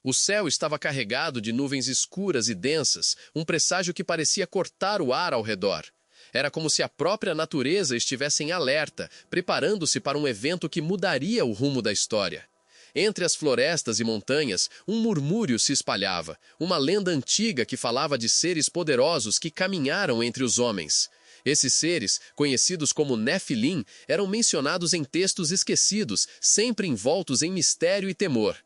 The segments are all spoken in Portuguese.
O céu estava carregado de nuvens escuras e densas, um presságio que parecia cortar o ar ao redor. Era como se a própria natureza estivesse em alerta, preparando-se para um evento que mudaria o rumo da história. Entre as florestas e montanhas, um murmúrio se espalhava, uma lenda antiga que falava de seres poderosos que caminharam entre os homens. Esses seres, conhecidos como Nefilim, eram mencionados em textos esquecidos, sempre envoltos em mistério e temor.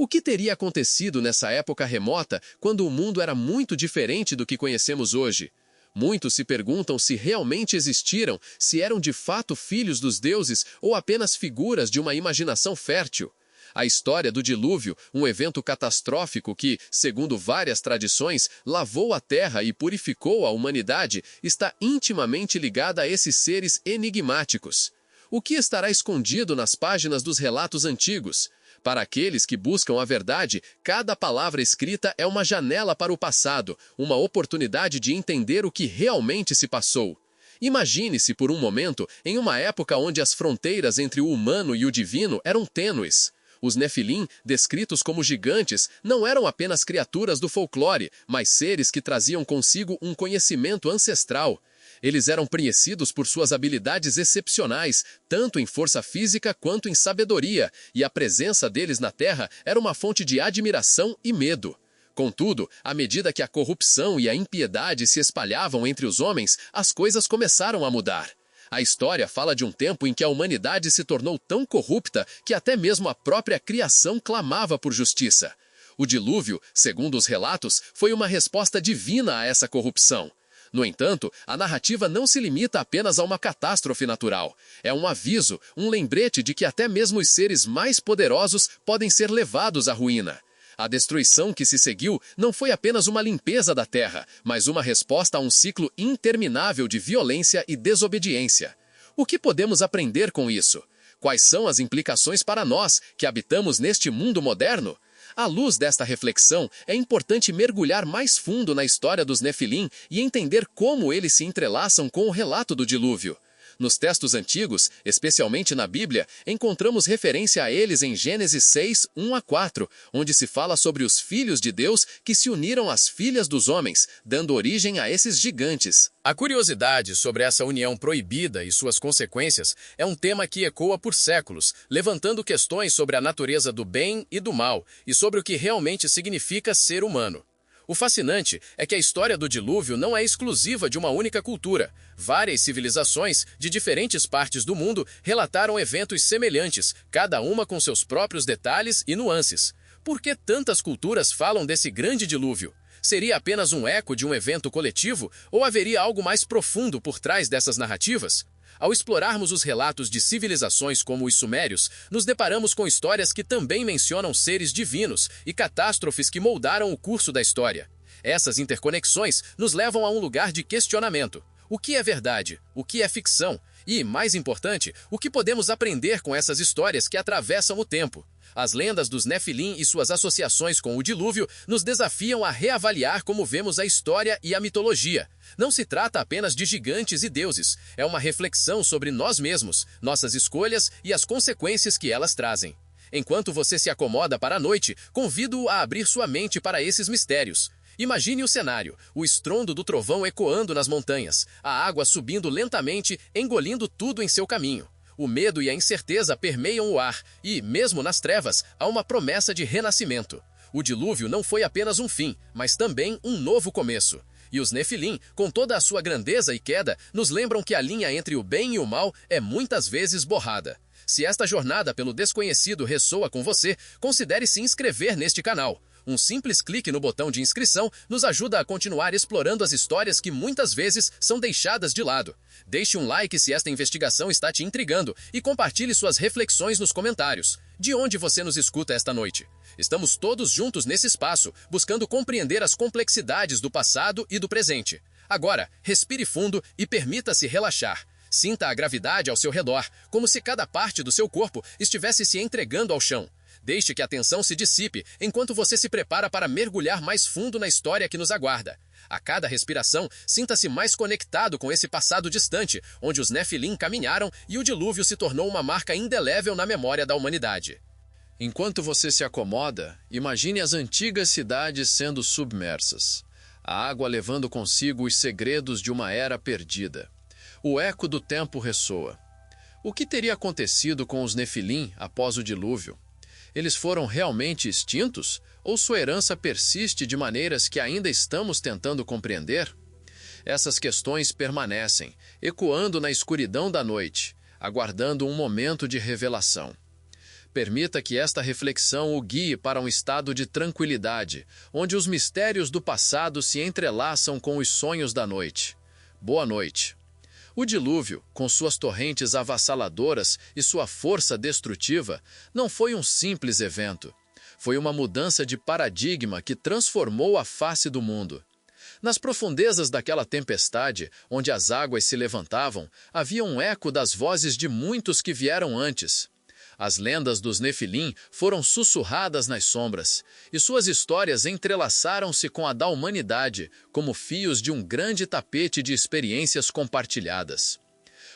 O que teria acontecido nessa época remota, quando o mundo era muito diferente do que conhecemos hoje? Muitos se perguntam se realmente existiram, se eram de fato filhos dos deuses ou apenas figuras de uma imaginação fértil. A história do dilúvio, um evento catastrófico que, segundo várias tradições, lavou a terra e purificou a humanidade, está intimamente ligada a esses seres enigmáticos. O que estará escondido nas páginas dos relatos antigos? Para aqueles que buscam a verdade, cada palavra escrita é uma janela para o passado, uma oportunidade de entender o que realmente se passou. Imagine-se por um momento em uma época onde as fronteiras entre o humano e o divino eram tênues. Os Nefilim, descritos como gigantes, não eram apenas criaturas do folclore, mas seres que traziam consigo um conhecimento ancestral. Eles eram conhecidos por suas habilidades excepcionais, tanto em força física quanto em sabedoria, e a presença deles na Terra era uma fonte de admiração e medo. Contudo, à medida que a corrupção e a impiedade se espalhavam entre os homens, as coisas começaram a mudar. A história fala de um tempo em que a humanidade se tornou tão corrupta que até mesmo a própria criação clamava por justiça. O dilúvio, segundo os relatos, foi uma resposta divina a essa corrupção. No entanto, a narrativa não se limita apenas a uma catástrofe natural. É um aviso, um lembrete de que até mesmo os seres mais poderosos podem ser levados à ruína. A destruição que se seguiu não foi apenas uma limpeza da terra, mas uma resposta a um ciclo interminável de violência e desobediência. O que podemos aprender com isso? Quais são as implicações para nós, que habitamos neste mundo moderno? À luz desta reflexão, é importante mergulhar mais fundo na história dos Nefilim e entender como eles se entrelaçam com o relato do dilúvio. Nos textos antigos, especialmente na Bíblia, encontramos referência a eles em Gênesis 6, 1-4, onde se fala sobre os filhos de Deus que se uniram às filhas dos homens, dando origem a esses gigantes. A curiosidade sobre essa união proibida e suas consequências é um tema que ecoa por séculos, levantando questões sobre a natureza do bem e do mal e sobre o que realmente significa ser humano. O fascinante é que a história do dilúvio não é exclusiva de uma única cultura. Várias civilizações de diferentes partes do mundo relataram eventos semelhantes, cada uma com seus próprios detalhes e nuances. Por que tantas culturas falam desse grande dilúvio? Seria apenas um eco de um evento coletivo ou haveria algo mais profundo por trás dessas narrativas? Ao explorarmos os relatos de civilizações como os sumérios, nos deparamos com histórias que também mencionam seres divinos e catástrofes que moldaram o curso da história. Essas interconexões nos levam a um lugar de questionamento. O que é verdade? O que é ficção? E, mais importante, o que podemos aprender com essas histórias que atravessam o tempo? As lendas dos Nefilim e suas associações com o dilúvio nos desafiam a reavaliar como vemos a história e a mitologia. Não se trata apenas de gigantes e deuses, é uma reflexão sobre nós mesmos, nossas escolhas e as consequências que elas trazem. Enquanto você se acomoda para a noite, convido-o a abrir sua mente para esses mistérios. Imagine o cenário, o estrondo do trovão ecoando nas montanhas, a água subindo lentamente, engolindo tudo em seu caminho. O medo e a incerteza permeiam o ar e, mesmo nas trevas, há uma promessa de renascimento. O dilúvio não foi apenas um fim, mas também um novo começo. E os Nefilim, com toda a sua grandeza e queda, nos lembram que a linha entre o bem e o mal é muitas vezes borrada. Se esta jornada pelo desconhecido ressoa com você, considere se inscrever neste canal. Um simples clique no botão de inscrição nos ajuda a continuar explorando as histórias que muitas vezes são deixadas de lado. Deixe um like se esta investigação está te intrigando e compartilhe suas reflexões nos comentários. De onde você nos escuta esta noite? Estamos todos juntos nesse espaço, buscando compreender as complexidades do passado e do presente. Agora, respire fundo e permita-se relaxar. Sinta a gravidade ao seu redor, como se cada parte do seu corpo estivesse se entregando ao chão. Deixe que a tensão se dissipe enquanto você se prepara para mergulhar mais fundo na história que nos aguarda. A cada respiração, sinta-se mais conectado com esse passado distante, onde os Nefilim caminharam e o dilúvio se tornou uma marca indelével na memória da humanidade. Enquanto você se acomoda, imagine as antigas cidades sendo submersas. A água levando consigo os segredos de uma era perdida. O eco do tempo ressoa. O que teria acontecido com os Nefilim após o dilúvio? Eles foram realmente extintos? Ou sua herança persiste de maneiras que ainda estamos tentando compreender? Essas questões permanecem, ecoando na escuridão da noite, aguardando um momento de revelação. Permita que esta reflexão o guie para um estado de tranquilidade, onde os mistérios do passado se entrelaçam com os sonhos da noite. Boa noite. O dilúvio, com suas torrentes avassaladoras e sua força destrutiva, não foi um simples evento. Foi uma mudança de paradigma que transformou a face do mundo. Nas profundezas daquela tempestade, onde as águas se levantavam, havia um eco das vozes de muitos que vieram antes. As lendas dos Nefilim foram sussurradas nas sombras, e suas histórias entrelaçaram-se com a da humanidade, como fios de um grande tapete de experiências compartilhadas.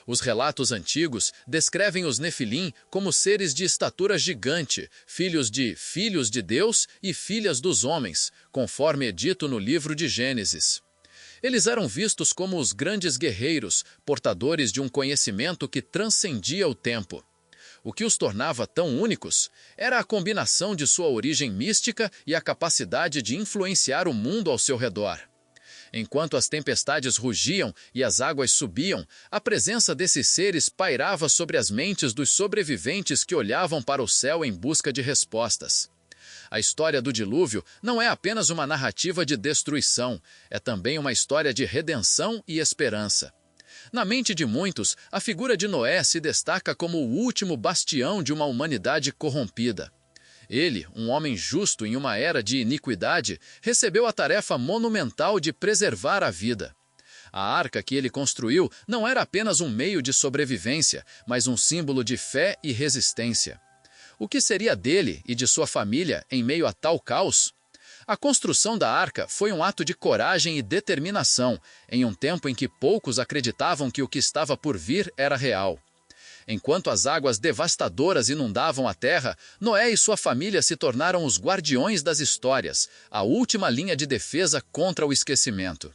Os relatos antigos descrevem os Nefilim como seres de estatura gigante, filhos de Deus e filhas dos homens, conforme é dito no livro de Gênesis. Eles eram vistos como os grandes guerreiros, portadores de um conhecimento que transcendia o tempo. O que os tornava tão únicos era a combinação de sua origem mística e a capacidade de influenciar o mundo ao seu redor. Enquanto as tempestades rugiam e as águas subiam, a presença desses seres pairava sobre as mentes dos sobreviventes que olhavam para o céu em busca de respostas. A história do dilúvio não é apenas uma narrativa de destruição, é também uma história de redenção e esperança. Na mente de muitos, a figura de Noé se destaca como o último bastião de uma humanidade corrompida. Ele, um homem justo em uma era de iniquidade, recebeu a tarefa monumental de preservar a vida. A arca que ele construiu não era apenas um meio de sobrevivência, mas um símbolo de fé e resistência. O que seria dele e de sua família em meio a tal caos? A construção da arca foi um ato de coragem e determinação, em um tempo em que poucos acreditavam que o que estava por vir era real. Enquanto as águas devastadoras inundavam a terra, Noé e sua família se tornaram os guardiões das histórias, a última linha de defesa contra o esquecimento.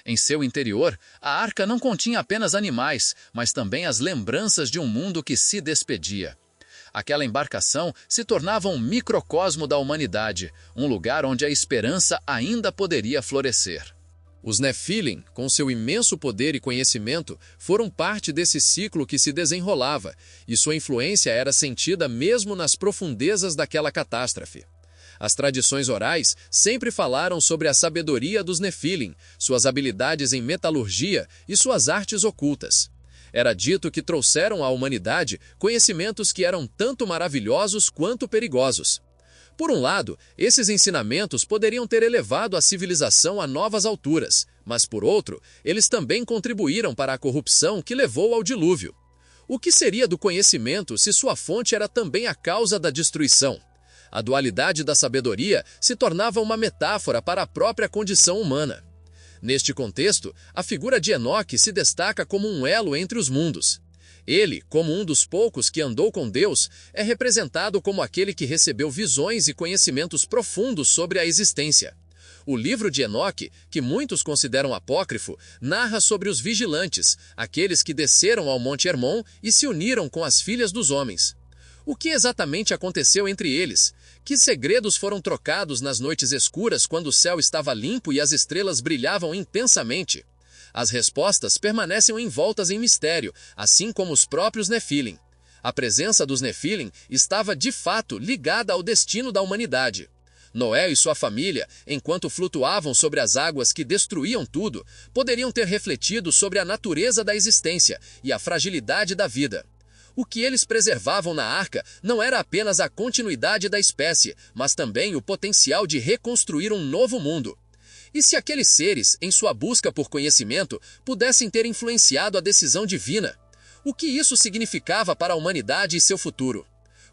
Em seu interior, a arca não continha apenas animais, mas também as lembranças de um mundo que se despedia. Aquela embarcação se tornava um microcosmo da humanidade, um lugar onde a esperança ainda poderia florescer. Os Nefilim, com seu imenso poder e conhecimento, foram parte desse ciclo que se desenrolava, e sua influência era sentida mesmo nas profundezas daquela catástrofe. As tradições orais sempre falaram sobre a sabedoria dos Nefilim, suas habilidades em metalurgia e suas artes ocultas. Era dito que trouxeram à humanidade conhecimentos que eram tanto maravilhosos quanto perigosos. Por um lado, esses ensinamentos poderiam ter elevado a civilização a novas alturas, mas por outro, eles também contribuíram para a corrupção que levou ao dilúvio. O que seria do conhecimento se sua fonte era também a causa da destruição? A dualidade da sabedoria se tornava uma metáfora para a própria condição humana. Neste contexto, a figura de Enoque se destaca como um elo entre os mundos. Ele, como um dos poucos que andou com Deus, é representado como aquele que recebeu visões e conhecimentos profundos sobre a existência. O livro de Enoque, que muitos consideram apócrifo, narra sobre os vigilantes, aqueles que desceram ao Monte Hermon e se uniram com as filhas dos homens. O que exatamente aconteceu entre eles? Que segredos foram trocados nas noites escuras quando o céu estava limpo e as estrelas brilhavam intensamente? As respostas permanecem envoltas em mistério, assim como os próprios Nefilim. A presença dos Nefilim estava de fato ligada ao destino da humanidade. Noé e sua família, enquanto flutuavam sobre as águas que destruíam tudo, poderiam ter refletido sobre a natureza da existência e a fragilidade da vida. O que eles preservavam na arca não era apenas a continuidade da espécie, mas também o potencial de reconstruir um novo mundo. E se aqueles seres, em sua busca por conhecimento, pudessem ter influenciado a decisão divina? O que isso significava para a humanidade e seu futuro?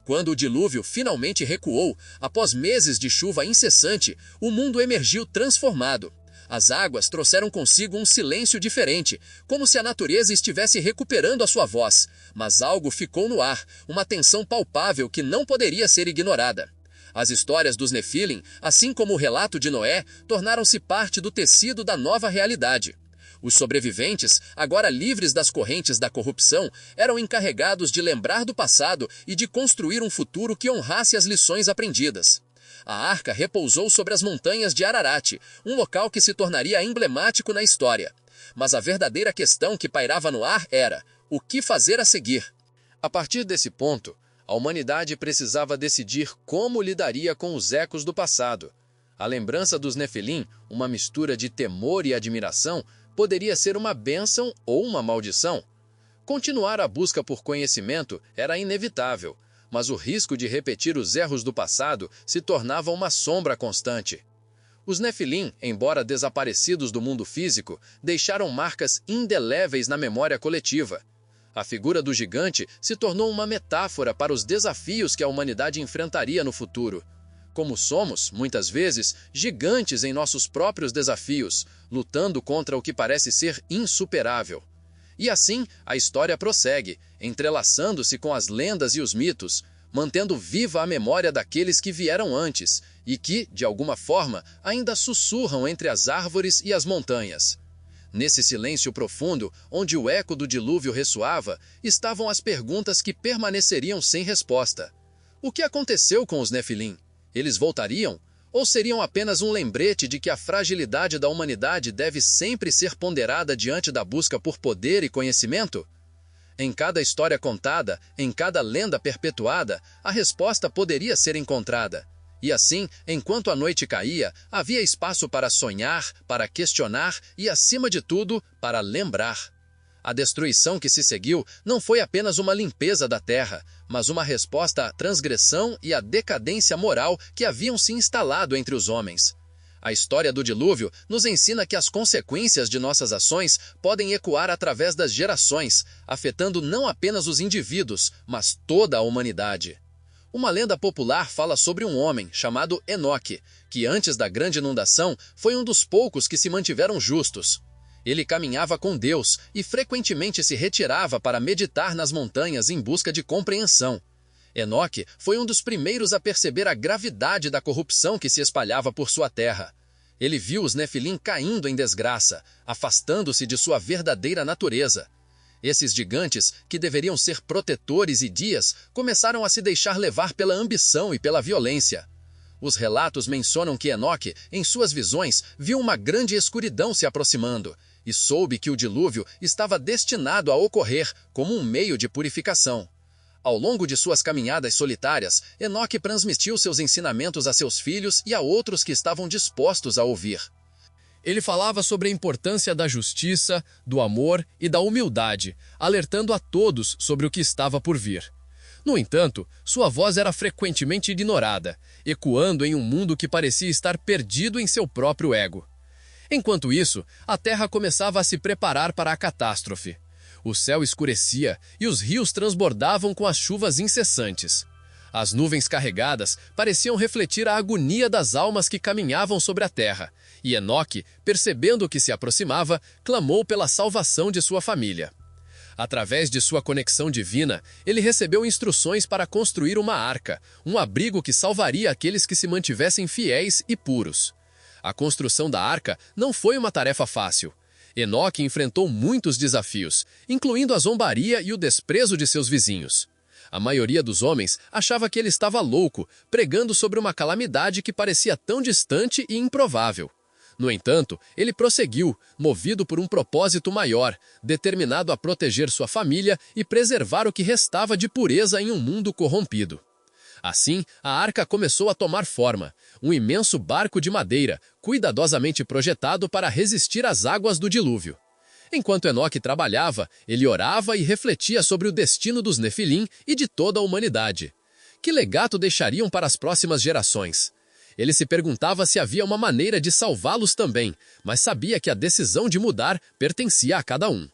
Quando o dilúvio finalmente recuou, após meses de chuva incessante, o mundo emergiu transformado. As águas trouxeram consigo um silêncio diferente, como se a natureza estivesse recuperando a sua voz, mas algo ficou no ar, uma tensão palpável que não poderia ser ignorada. As histórias dos Nefilim, assim como o relato de Noé, tornaram-se parte do tecido da nova realidade. Os sobreviventes, agora livres das correntes da corrupção, eram encarregados de lembrar do passado e de construir um futuro que honrasse as lições aprendidas. A arca repousou sobre as montanhas de Ararat, um local que se tornaria emblemático na história. Mas a verdadeira questão que pairava no ar era: o que fazer a seguir? A partir desse ponto, a humanidade precisava decidir como lidaria com os ecos do passado. A lembrança dos Nefilim, uma mistura de temor e admiração, poderia ser uma bênção ou uma maldição. Continuar a busca por conhecimento era inevitável, mas o risco de repetir os erros do passado se tornava uma sombra constante. Os Nefilim, embora desaparecidos do mundo físico, deixaram marcas indeléveis na memória coletiva. A figura do gigante se tornou uma metáfora para os desafios que a humanidade enfrentaria no futuro. Como somos, muitas vezes, gigantes em nossos próprios desafios, lutando contra o que parece ser insuperável. E assim, a história prossegue, entrelaçando-se com as lendas e os mitos, mantendo viva a memória daqueles que vieram antes e que, de alguma forma, ainda sussurram entre as árvores e as montanhas. Nesse silêncio profundo, onde o eco do dilúvio ressoava, estavam as perguntas que permaneceriam sem resposta. O que aconteceu com os Nefilim? Eles voltariam? Ou seriam apenas um lembrete de que a fragilidade da humanidade deve sempre ser ponderada diante da busca por poder e conhecimento? Em cada história contada, em cada lenda perpetuada, a resposta poderia ser encontrada. E assim, enquanto a noite caía, havia espaço para sonhar, para questionar e, acima de tudo, para lembrar. A destruição que se seguiu não foi apenas uma limpeza da terra, mas uma resposta à transgressão e à decadência moral que haviam se instalado entre os homens. A história do dilúvio nos ensina que as consequências de nossas ações podem ecoar através das gerações, afetando não apenas os indivíduos, mas toda a humanidade. Uma lenda popular fala sobre um homem chamado Enoque, que antes da grande inundação foi um dos poucos que se mantiveram justos. Ele caminhava com Deus e frequentemente se retirava para meditar nas montanhas em busca de compreensão. Enoque foi um dos primeiros a perceber a gravidade da corrupção que se espalhava por sua terra. Ele viu os Nefilim caindo em desgraça, afastando-se de sua verdadeira natureza. Esses gigantes, que deveriam ser protetores e guias, começaram a se deixar levar pela ambição e pela violência. Os relatos mencionam que Enoque, em suas visões, viu uma grande escuridão se aproximando e soube que o dilúvio estava destinado a ocorrer como um meio de purificação. Ao longo de suas caminhadas solitárias, Enoque transmitiu seus ensinamentos a seus filhos e a outros que estavam dispostos a ouvir. Ele falava sobre a importância da justiça, do amor e da humildade, alertando a todos sobre o que estava por vir. No entanto, sua voz era frequentemente ignorada, ecoando em um mundo que parecia estar perdido em seu próprio ego. Enquanto isso, a terra começava a se preparar para a catástrofe. O céu escurecia e os rios transbordavam com as chuvas incessantes. As nuvens carregadas pareciam refletir a agonia das almas que caminhavam sobre a terra, e Enoque, percebendo o que se aproximava, clamou pela salvação de sua família. Através de sua conexão divina, ele recebeu instruções para construir uma arca, um abrigo que salvaria aqueles que se mantivessem fiéis e puros. A construção da arca não foi uma tarefa fácil. Enoque enfrentou muitos desafios, incluindo a zombaria e o desprezo de seus vizinhos. A maioria dos homens achava que ele estava louco, pregando sobre uma calamidade que parecia tão distante e improvável. No entanto, ele prosseguiu, movido por um propósito maior, determinado a proteger sua família e preservar o que restava de pureza em um mundo corrompido. Assim, a arca começou a tomar forma, um imenso barco de madeira, cuidadosamente projetado para resistir às águas do dilúvio. Enquanto Enoque trabalhava, ele orava e refletia sobre o destino dos Nefilim e de toda a humanidade. Que legado deixariam para as próximas gerações? Ele se perguntava se havia uma maneira de salvá-los também, mas sabia que a decisão de mudar pertencia a cada um.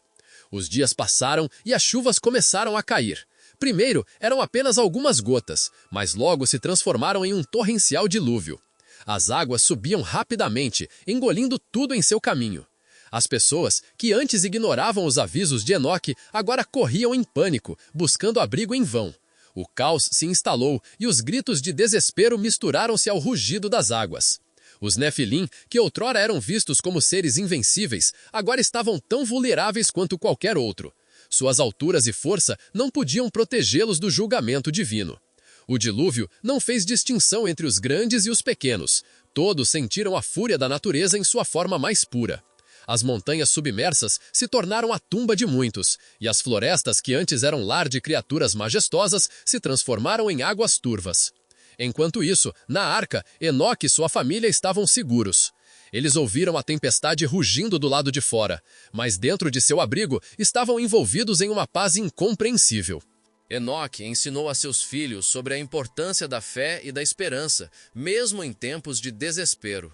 Os dias passaram e as chuvas começaram a cair. Primeiro, eram apenas algumas gotas, mas logo se transformaram em um torrencial dilúvio. As águas subiam rapidamente, engolindo tudo em seu caminho. As pessoas, que antes ignoravam os avisos de Enoque, agora corriam em pânico, buscando abrigo em vão. O caos se instalou e os gritos de desespero misturaram-se ao rugido das águas. Os Nefilim, que outrora eram vistos como seres invencíveis, agora estavam tão vulneráveis quanto qualquer outro. Suas alturas e força não podiam protegê-los do julgamento divino. O dilúvio não fez distinção entre os grandes e os pequenos. Todos sentiram a fúria da natureza em sua forma mais pura. As montanhas submersas se tornaram a tumba de muitos, e as florestas que antes eram lar de criaturas majestosas se transformaram em águas turvas. Enquanto isso, na arca, Enoque e sua família estavam seguros. Eles ouviram a tempestade rugindo do lado de fora, mas dentro de seu abrigo estavam envolvidos em uma paz incompreensível. Enoque ensinou a seus filhos sobre a importância da fé e da esperança, mesmo em tempos de desespero.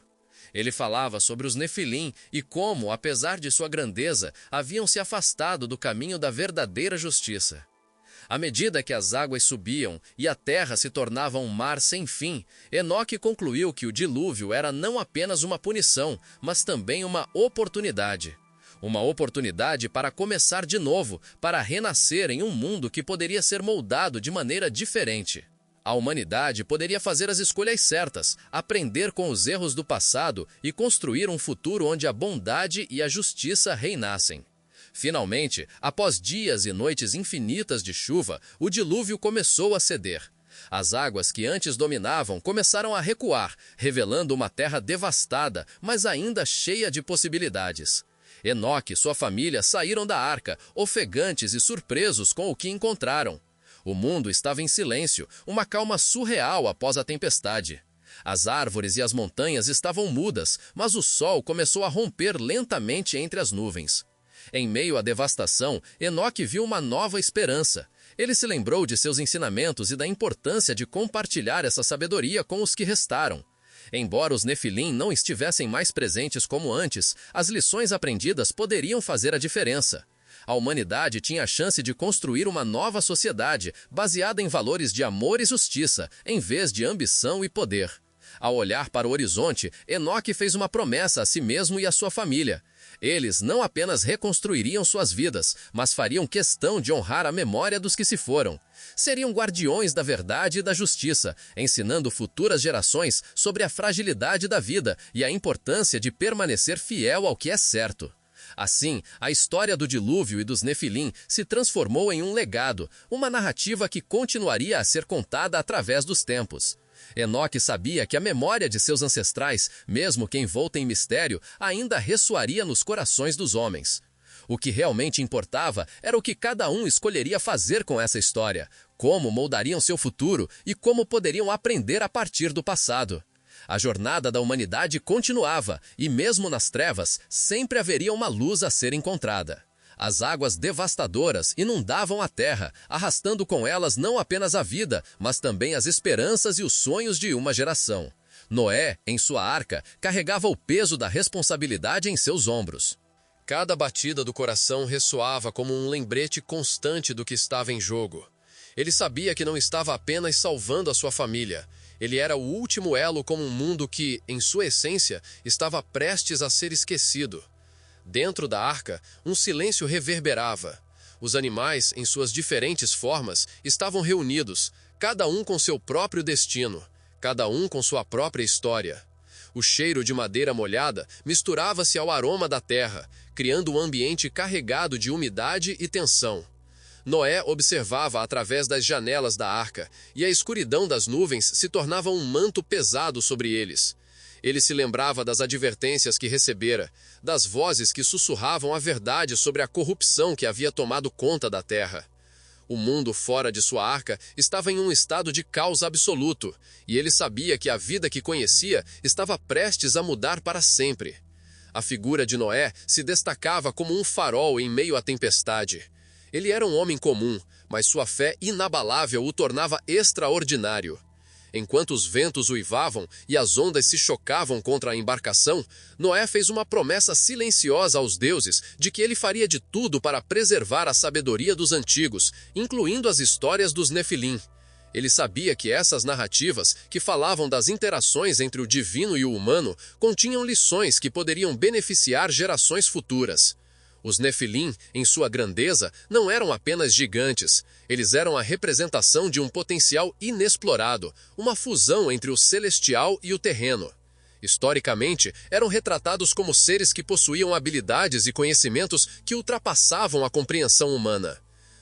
Ele falava sobre os Nefilim e como, apesar de sua grandeza, haviam se afastado do caminho da verdadeira justiça. À medida que as águas subiam e a terra se tornava um mar sem fim, Enoque concluiu que o dilúvio era não apenas uma punição, mas também uma oportunidade. Uma oportunidade para começar de novo, para renascer em um mundo que poderia ser moldado de maneira diferente. A humanidade poderia fazer as escolhas certas, aprender com os erros do passado e construir um futuro onde a bondade e a justiça reinassem. Finalmente, após dias e noites infinitas de chuva, o dilúvio começou a ceder. As águas que antes dominavam começaram a recuar, revelando uma terra devastada, mas ainda cheia de possibilidades. Enoque e sua família saíram da arca, ofegantes e surpresos com o que encontraram. O mundo estava em silêncio, uma calma surreal após a tempestade. As árvores e as montanhas estavam mudas, mas o sol começou a romper lentamente entre as nuvens. Em meio à devastação, Enoque viu uma nova esperança. Ele se lembrou de seus ensinamentos e da importância de compartilhar essa sabedoria com os que restaram. Embora os Nefilim não estivessem mais presentes como antes, as lições aprendidas poderiam fazer a diferença. A humanidade tinha a chance de construir uma nova sociedade baseada em valores de amor e justiça, em vez de ambição e poder. Ao olhar para o horizonte, Enoque fez uma promessa a si mesmo e à sua família. Eles não apenas reconstruiriam suas vidas, mas fariam questão de honrar a memória dos que se foram. Seriam guardiões da verdade e da justiça, ensinando futuras gerações sobre a fragilidade da vida e a importância de permanecer fiel ao que é certo. Assim, a história do dilúvio e dos Nefilim se transformou em um legado, uma narrativa que continuaria a ser contada através dos tempos. Enoque sabia que a memória de seus ancestrais, mesmo que envolta em mistério, ainda ressoaria nos corações dos homens. O que realmente importava era o que cada um escolheria fazer com essa história, como moldariam seu futuro e como poderiam aprender a partir do passado. A jornada da humanidade continuava, e mesmo nas trevas, sempre haveria uma luz a ser encontrada. As águas devastadoras inundavam a terra, arrastando com elas não apenas a vida, mas também as esperanças e os sonhos de uma geração. Noé, em sua arca, carregava o peso da responsabilidade em seus ombros. Cada batida do coração ressoava como um lembrete constante do que estava em jogo. Ele sabia que não estava apenas salvando a sua família. Ele era o último elo com um mundo que, em sua essência, estava prestes a ser esquecido. Dentro da arca, um silêncio reverberava. Os animais, em suas diferentes formas, estavam reunidos, cada um com seu próprio destino, cada um com sua própria história. O cheiro de madeira molhada misturava-se ao aroma da terra, criando um ambiente carregado de umidade e tensão. Noé observava através das janelas da arca, e a escuridão das nuvens se tornava um manto pesado sobre eles. Ele se lembrava das advertências que recebera, das vozes que sussurravam a verdade sobre a corrupção que havia tomado conta da terra. O mundo fora de sua arca estava em um estado de caos absoluto, e ele sabia que a vida que conhecia estava prestes a mudar para sempre. A figura de Noé se destacava como um farol em meio à tempestade. Ele era um homem comum, mas sua fé inabalável o tornava extraordinário. Enquanto os ventos uivavam e as ondas se chocavam contra a embarcação, Noé fez uma promessa silenciosa aos deuses de que ele faria de tudo para preservar a sabedoria dos antigos, incluindo as histórias dos Nefilim. Ele sabia que essas narrativas, que falavam das interações entre o divino e o humano, continham lições que poderiam beneficiar gerações futuras. Os Nefilim, em sua grandeza, não eram apenas gigantes. Eles eram a representação de um potencial inexplorado, uma fusão entre o celestial e o terreno. Historicamente, eram retratados como seres que possuíam habilidades e conhecimentos que ultrapassavam a compreensão humana.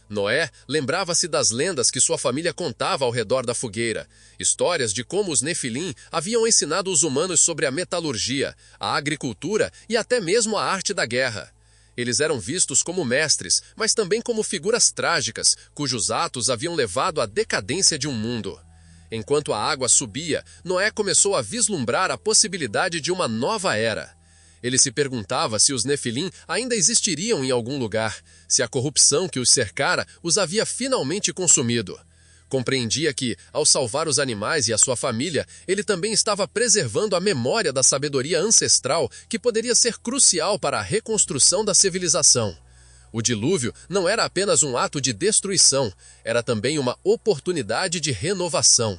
Noé lembrava-se das lendas que sua família contava ao redor da fogueira, histórias de como os Nefilim haviam ensinado os humanos sobre a metalurgia, a agricultura e até mesmo a arte da guerra. Eles eram vistos como mestres, mas também como figuras trágicas, cujos atos haviam levado à decadência de um mundo. Enquanto a água subia, Noé começou a vislumbrar a possibilidade de uma nova era. Ele se perguntava se os Nefilim ainda existiriam em algum lugar, se a corrupção que os cercara os havia finalmente consumido. Compreendia que, ao salvar os animais e a sua família, ele também estava preservando a memória da sabedoria ancestral que poderia ser crucial para a reconstrução da civilização. O dilúvio não era apenas um ato de destruição, era também uma oportunidade de renovação.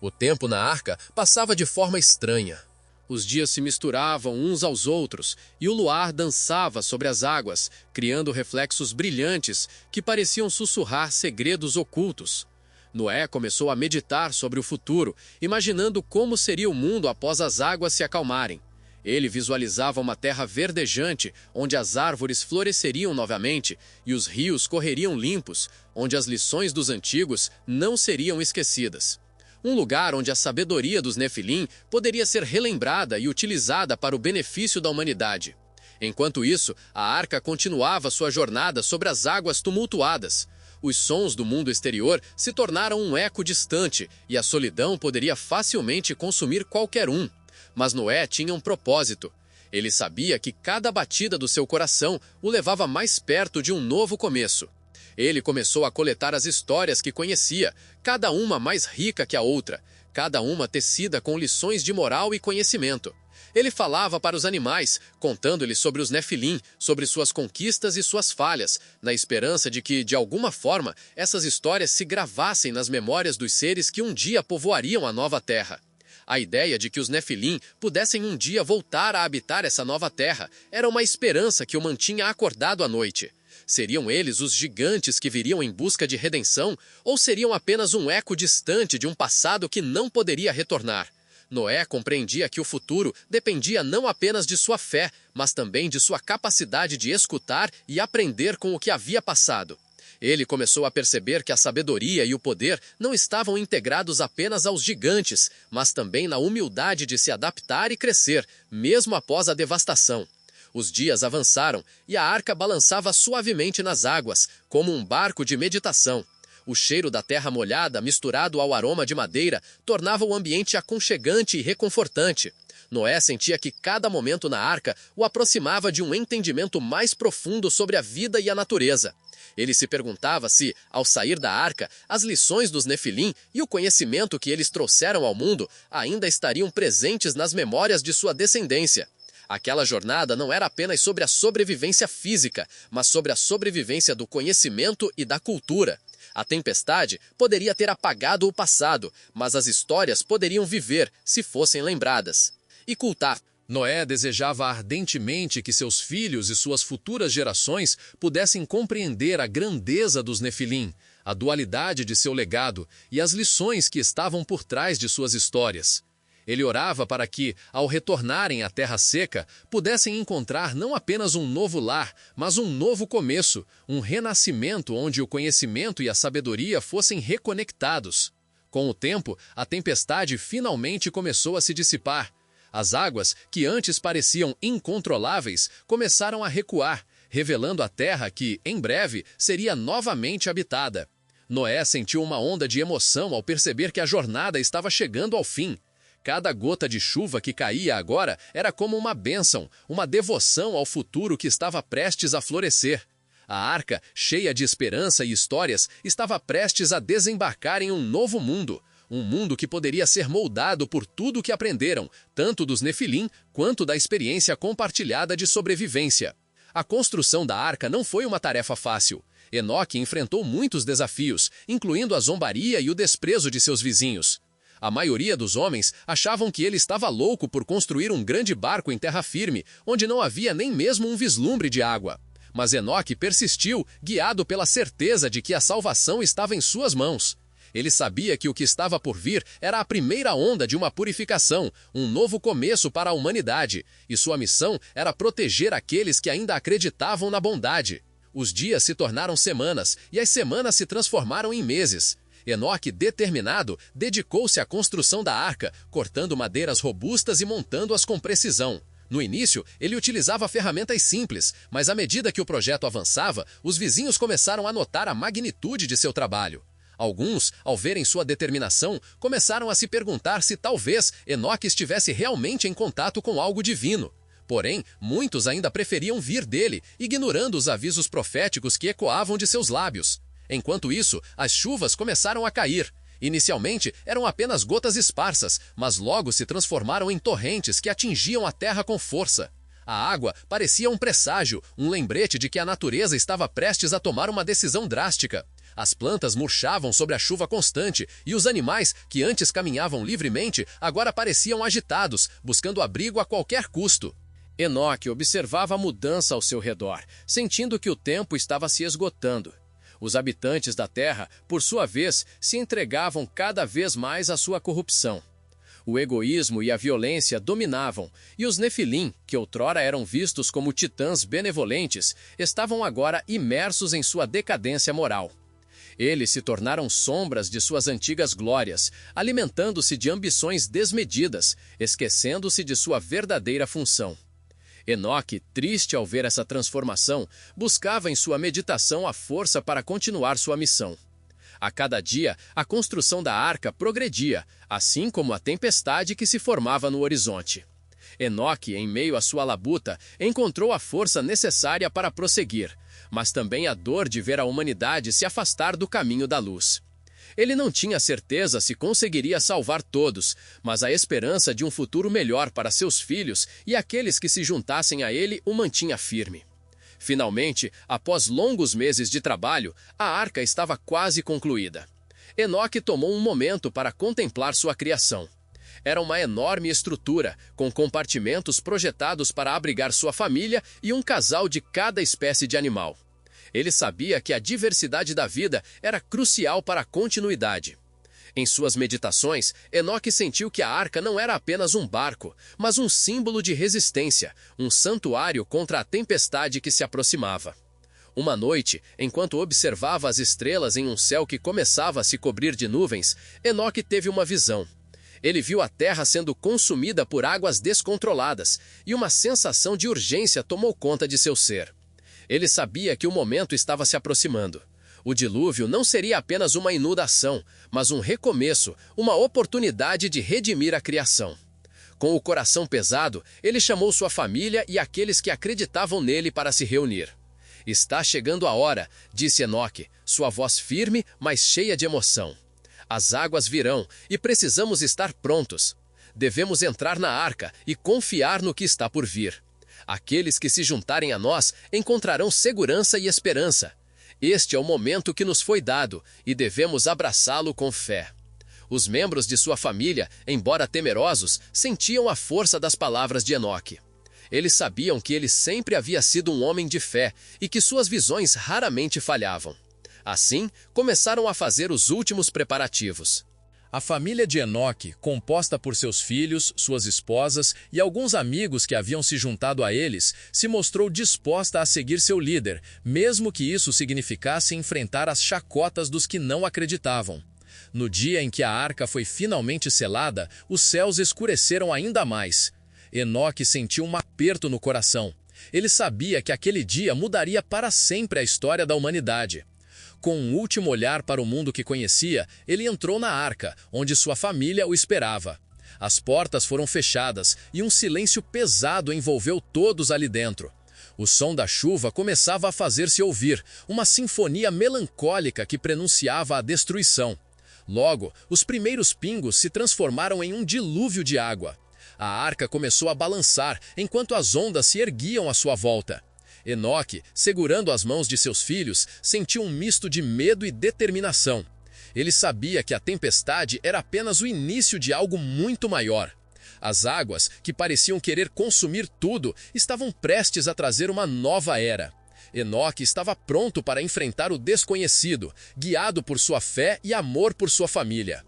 O tempo na arca passava de forma estranha. Os dias se misturavam uns aos outros e o luar dançava sobre as águas, criando reflexos brilhantes que pareciam sussurrar segredos ocultos. Noé começou a meditar sobre o futuro, imaginando como seria o mundo após as águas se acalmarem. Ele visualizava uma terra verdejante, onde as árvores floresceriam novamente e os rios correriam limpos, onde as lições dos antigos não seriam esquecidas. Um lugar onde a sabedoria dos Nefilim poderia ser relembrada e utilizada para o benefício da humanidade. Enquanto isso, a arca continuava sua jornada sobre as águas tumultuadas. Os sons do mundo exterior se tornaram um eco distante e a solidão poderia facilmente consumir qualquer um. Mas Noé tinha um propósito. Ele sabia que cada batida do seu coração o levava mais perto de um novo começo. Ele começou a coletar as histórias que conhecia, cada uma mais rica que a outra, cada uma tecida com lições de moral e conhecimento. Ele falava para os animais, contando-lhes sobre os Nefilim, sobre suas conquistas e suas falhas, na esperança de que, de alguma forma, essas histórias se gravassem nas memórias dos seres que um dia povoariam a nova terra. A ideia de que os Nefilim pudessem um dia voltar a habitar essa nova terra era uma esperança que o mantinha acordado à noite. Seriam eles os gigantes que viriam em busca de redenção, ou seriam apenas um eco distante de um passado que não poderia retornar? Noé compreendia que o futuro dependia não apenas de sua fé, mas também de sua capacidade de escutar e aprender com o que havia passado. Ele começou a perceber que a sabedoria e o poder não estavam integrados apenas aos gigantes, mas também na humildade de se adaptar e crescer, mesmo após a devastação. Os dias avançaram e a arca balançava suavemente nas águas, como um barco de meditação. O cheiro da terra molhada, misturado ao aroma de madeira, tornava o ambiente aconchegante e reconfortante. Noé sentia que cada momento na arca o aproximava de um entendimento mais profundo sobre a vida e a natureza. Ele se perguntava se, ao sair da arca, as lições dos Nefilim e o conhecimento que eles trouxeram ao mundo ainda estariam presentes nas memórias de sua descendência. Aquela jornada não era apenas sobre a sobrevivência física, mas sobre a sobrevivência do conhecimento e da cultura. A tempestade poderia ter apagado o passado, mas as histórias poderiam viver se fossem lembradas. E cultar. Noé desejava ardentemente que seus filhos e suas futuras gerações pudessem compreender a grandeza dos Nefilim, a dualidade de seu legado e as lições que estavam por trás de suas histórias. Ele orava para que, ao retornarem à terra seca, pudessem encontrar não apenas um novo lar, mas um novo começo, um renascimento onde o conhecimento e a sabedoria fossem reconectados. Com o tempo, a tempestade finalmente começou a se dissipar. As águas, que antes pareciam incontroláveis, começaram a recuar, revelando a terra que, em breve, seria novamente habitada. Noé sentiu uma onda de emoção ao perceber que a jornada estava chegando ao fim. Cada gota de chuva que caía agora era como uma bênção, uma devoção ao futuro que estava prestes a florescer. A arca, cheia de esperança e histórias, estava prestes a desembarcar em um novo mundo. Um mundo que poderia ser moldado por tudo o que aprenderam, tanto dos Nefilim quanto da experiência compartilhada de sobrevivência. A construção da arca não foi uma tarefa fácil. Enoque enfrentou muitos desafios, incluindo a zombaria e o desprezo de seus vizinhos. A maioria dos homens achavam que ele estava louco por construir um grande barco em terra firme, onde não havia nem mesmo um vislumbre de água. Mas Enoque persistiu, guiado pela certeza de que a salvação estava em suas mãos. Ele sabia que o que estava por vir era a primeira onda de uma purificação, um novo começo para a humanidade, e sua missão era proteger aqueles que ainda acreditavam na bondade. Os dias se tornaram semanas, e as semanas se transformaram em meses. Enoque, determinado, dedicou-se à construção da arca, cortando madeiras robustas e montando-as com precisão. No início, ele utilizava ferramentas simples, mas à medida que o projeto avançava, os vizinhos começaram a notar a magnitude de seu trabalho. Alguns, ao verem sua determinação, começaram a se perguntar se talvez Enoque estivesse realmente em contato com algo divino. Porém, muitos ainda preferiam vir dele, ignorando os avisos proféticos que ecoavam de seus lábios. Enquanto isso, as chuvas começaram a cair. Inicialmente, eram apenas gotas esparsas, mas logo se transformaram em torrentes que atingiam a terra com força. A água parecia um presságio, um lembrete de que a natureza estava prestes a tomar uma decisão drástica. As plantas murchavam sob a chuva constante, e os animais, que antes caminhavam livremente, agora pareciam agitados, buscando abrigo a qualquer custo. Enoque observava a mudança ao seu redor, sentindo que o tempo estava se esgotando. Os habitantes da terra, por sua vez, se entregavam cada vez mais à sua corrupção. O egoísmo e a violência dominavam, e os Nefilim, que outrora eram vistos como titãs benevolentes, estavam agora imersos em sua decadência moral. Eles se tornaram sombras de suas antigas glórias, alimentando-se de ambições desmedidas, esquecendo-se de sua verdadeira função. Enoque, triste ao ver essa transformação, buscava em sua meditação a força para continuar sua missão. A cada dia, a construção da arca progredia, assim como a tempestade que se formava no horizonte. Enoque, em meio à sua labuta, encontrou a força necessária para prosseguir, mas também a dor de ver a humanidade se afastar do caminho da luz. Ele não tinha certeza se conseguiria salvar todos, mas a esperança de um futuro melhor para seus filhos e aqueles que se juntassem a ele o mantinha firme. Finalmente, após longos meses de trabalho, a arca estava quase concluída. Enoque tomou um momento para contemplar sua criação. Era uma enorme estrutura, com compartimentos projetados para abrigar sua família e um casal de cada espécie de animal. Ele sabia que a diversidade da vida era crucial para a continuidade. Em suas meditações, Enoque sentiu que a arca não era apenas um barco, mas um símbolo de resistência, um santuário contra a tempestade que se aproximava. Uma noite, enquanto observava as estrelas em um céu que começava a se cobrir de nuvens, Enoque teve uma visão. Ele viu a terra sendo consumida por águas descontroladas, e uma sensação de urgência tomou conta de seu ser. Ele sabia que o momento estava se aproximando. O dilúvio não seria apenas uma inundação, mas um recomeço, uma oportunidade de redimir a criação. Com o coração pesado, ele chamou sua família e aqueles que acreditavam nele para se reunir. "Está chegando a hora", disse Enoque, sua voz firme, mas cheia de emoção. "As águas virão e precisamos estar prontos. Devemos entrar na arca e confiar no que está por vir. Aqueles que se juntarem a nós encontrarão segurança e esperança. Este é o momento que nos foi dado e devemos abraçá-lo com fé." Os membros de sua família, embora temerosos, sentiam a força das palavras de Enoque. Eles sabiam que ele sempre havia sido um homem de fé e que suas visões raramente falhavam. Assim, começaram a fazer os últimos preparativos. A família de Enoque, composta por seus filhos, suas esposas e alguns amigos que haviam se juntado a eles, se mostrou disposta a seguir seu líder, mesmo que isso significasse enfrentar as chacotas dos que não acreditavam. No dia em que a arca foi finalmente selada, os céus escureceram ainda mais. Enoque sentiu um aperto no coração. Ele sabia que aquele dia mudaria para sempre a história da humanidade. Com um último olhar para o mundo que conhecia, ele entrou na arca, onde sua família o esperava. As portas foram fechadas e um silêncio pesado envolveu todos ali dentro. O som da chuva começava a fazer-se ouvir, uma sinfonia melancólica que prenunciava a destruição. Logo, os primeiros pingos se transformaram em um dilúvio de água. A arca começou a balançar enquanto as ondas se erguiam à sua volta. Enoque, segurando as mãos de seus filhos, sentiu um misto de medo e determinação. Ele sabia que a tempestade era apenas o início de algo muito maior. As águas, que pareciam querer consumir tudo, estavam prestes a trazer uma nova era. Enoque estava pronto para enfrentar o desconhecido, guiado por sua fé e amor por sua família.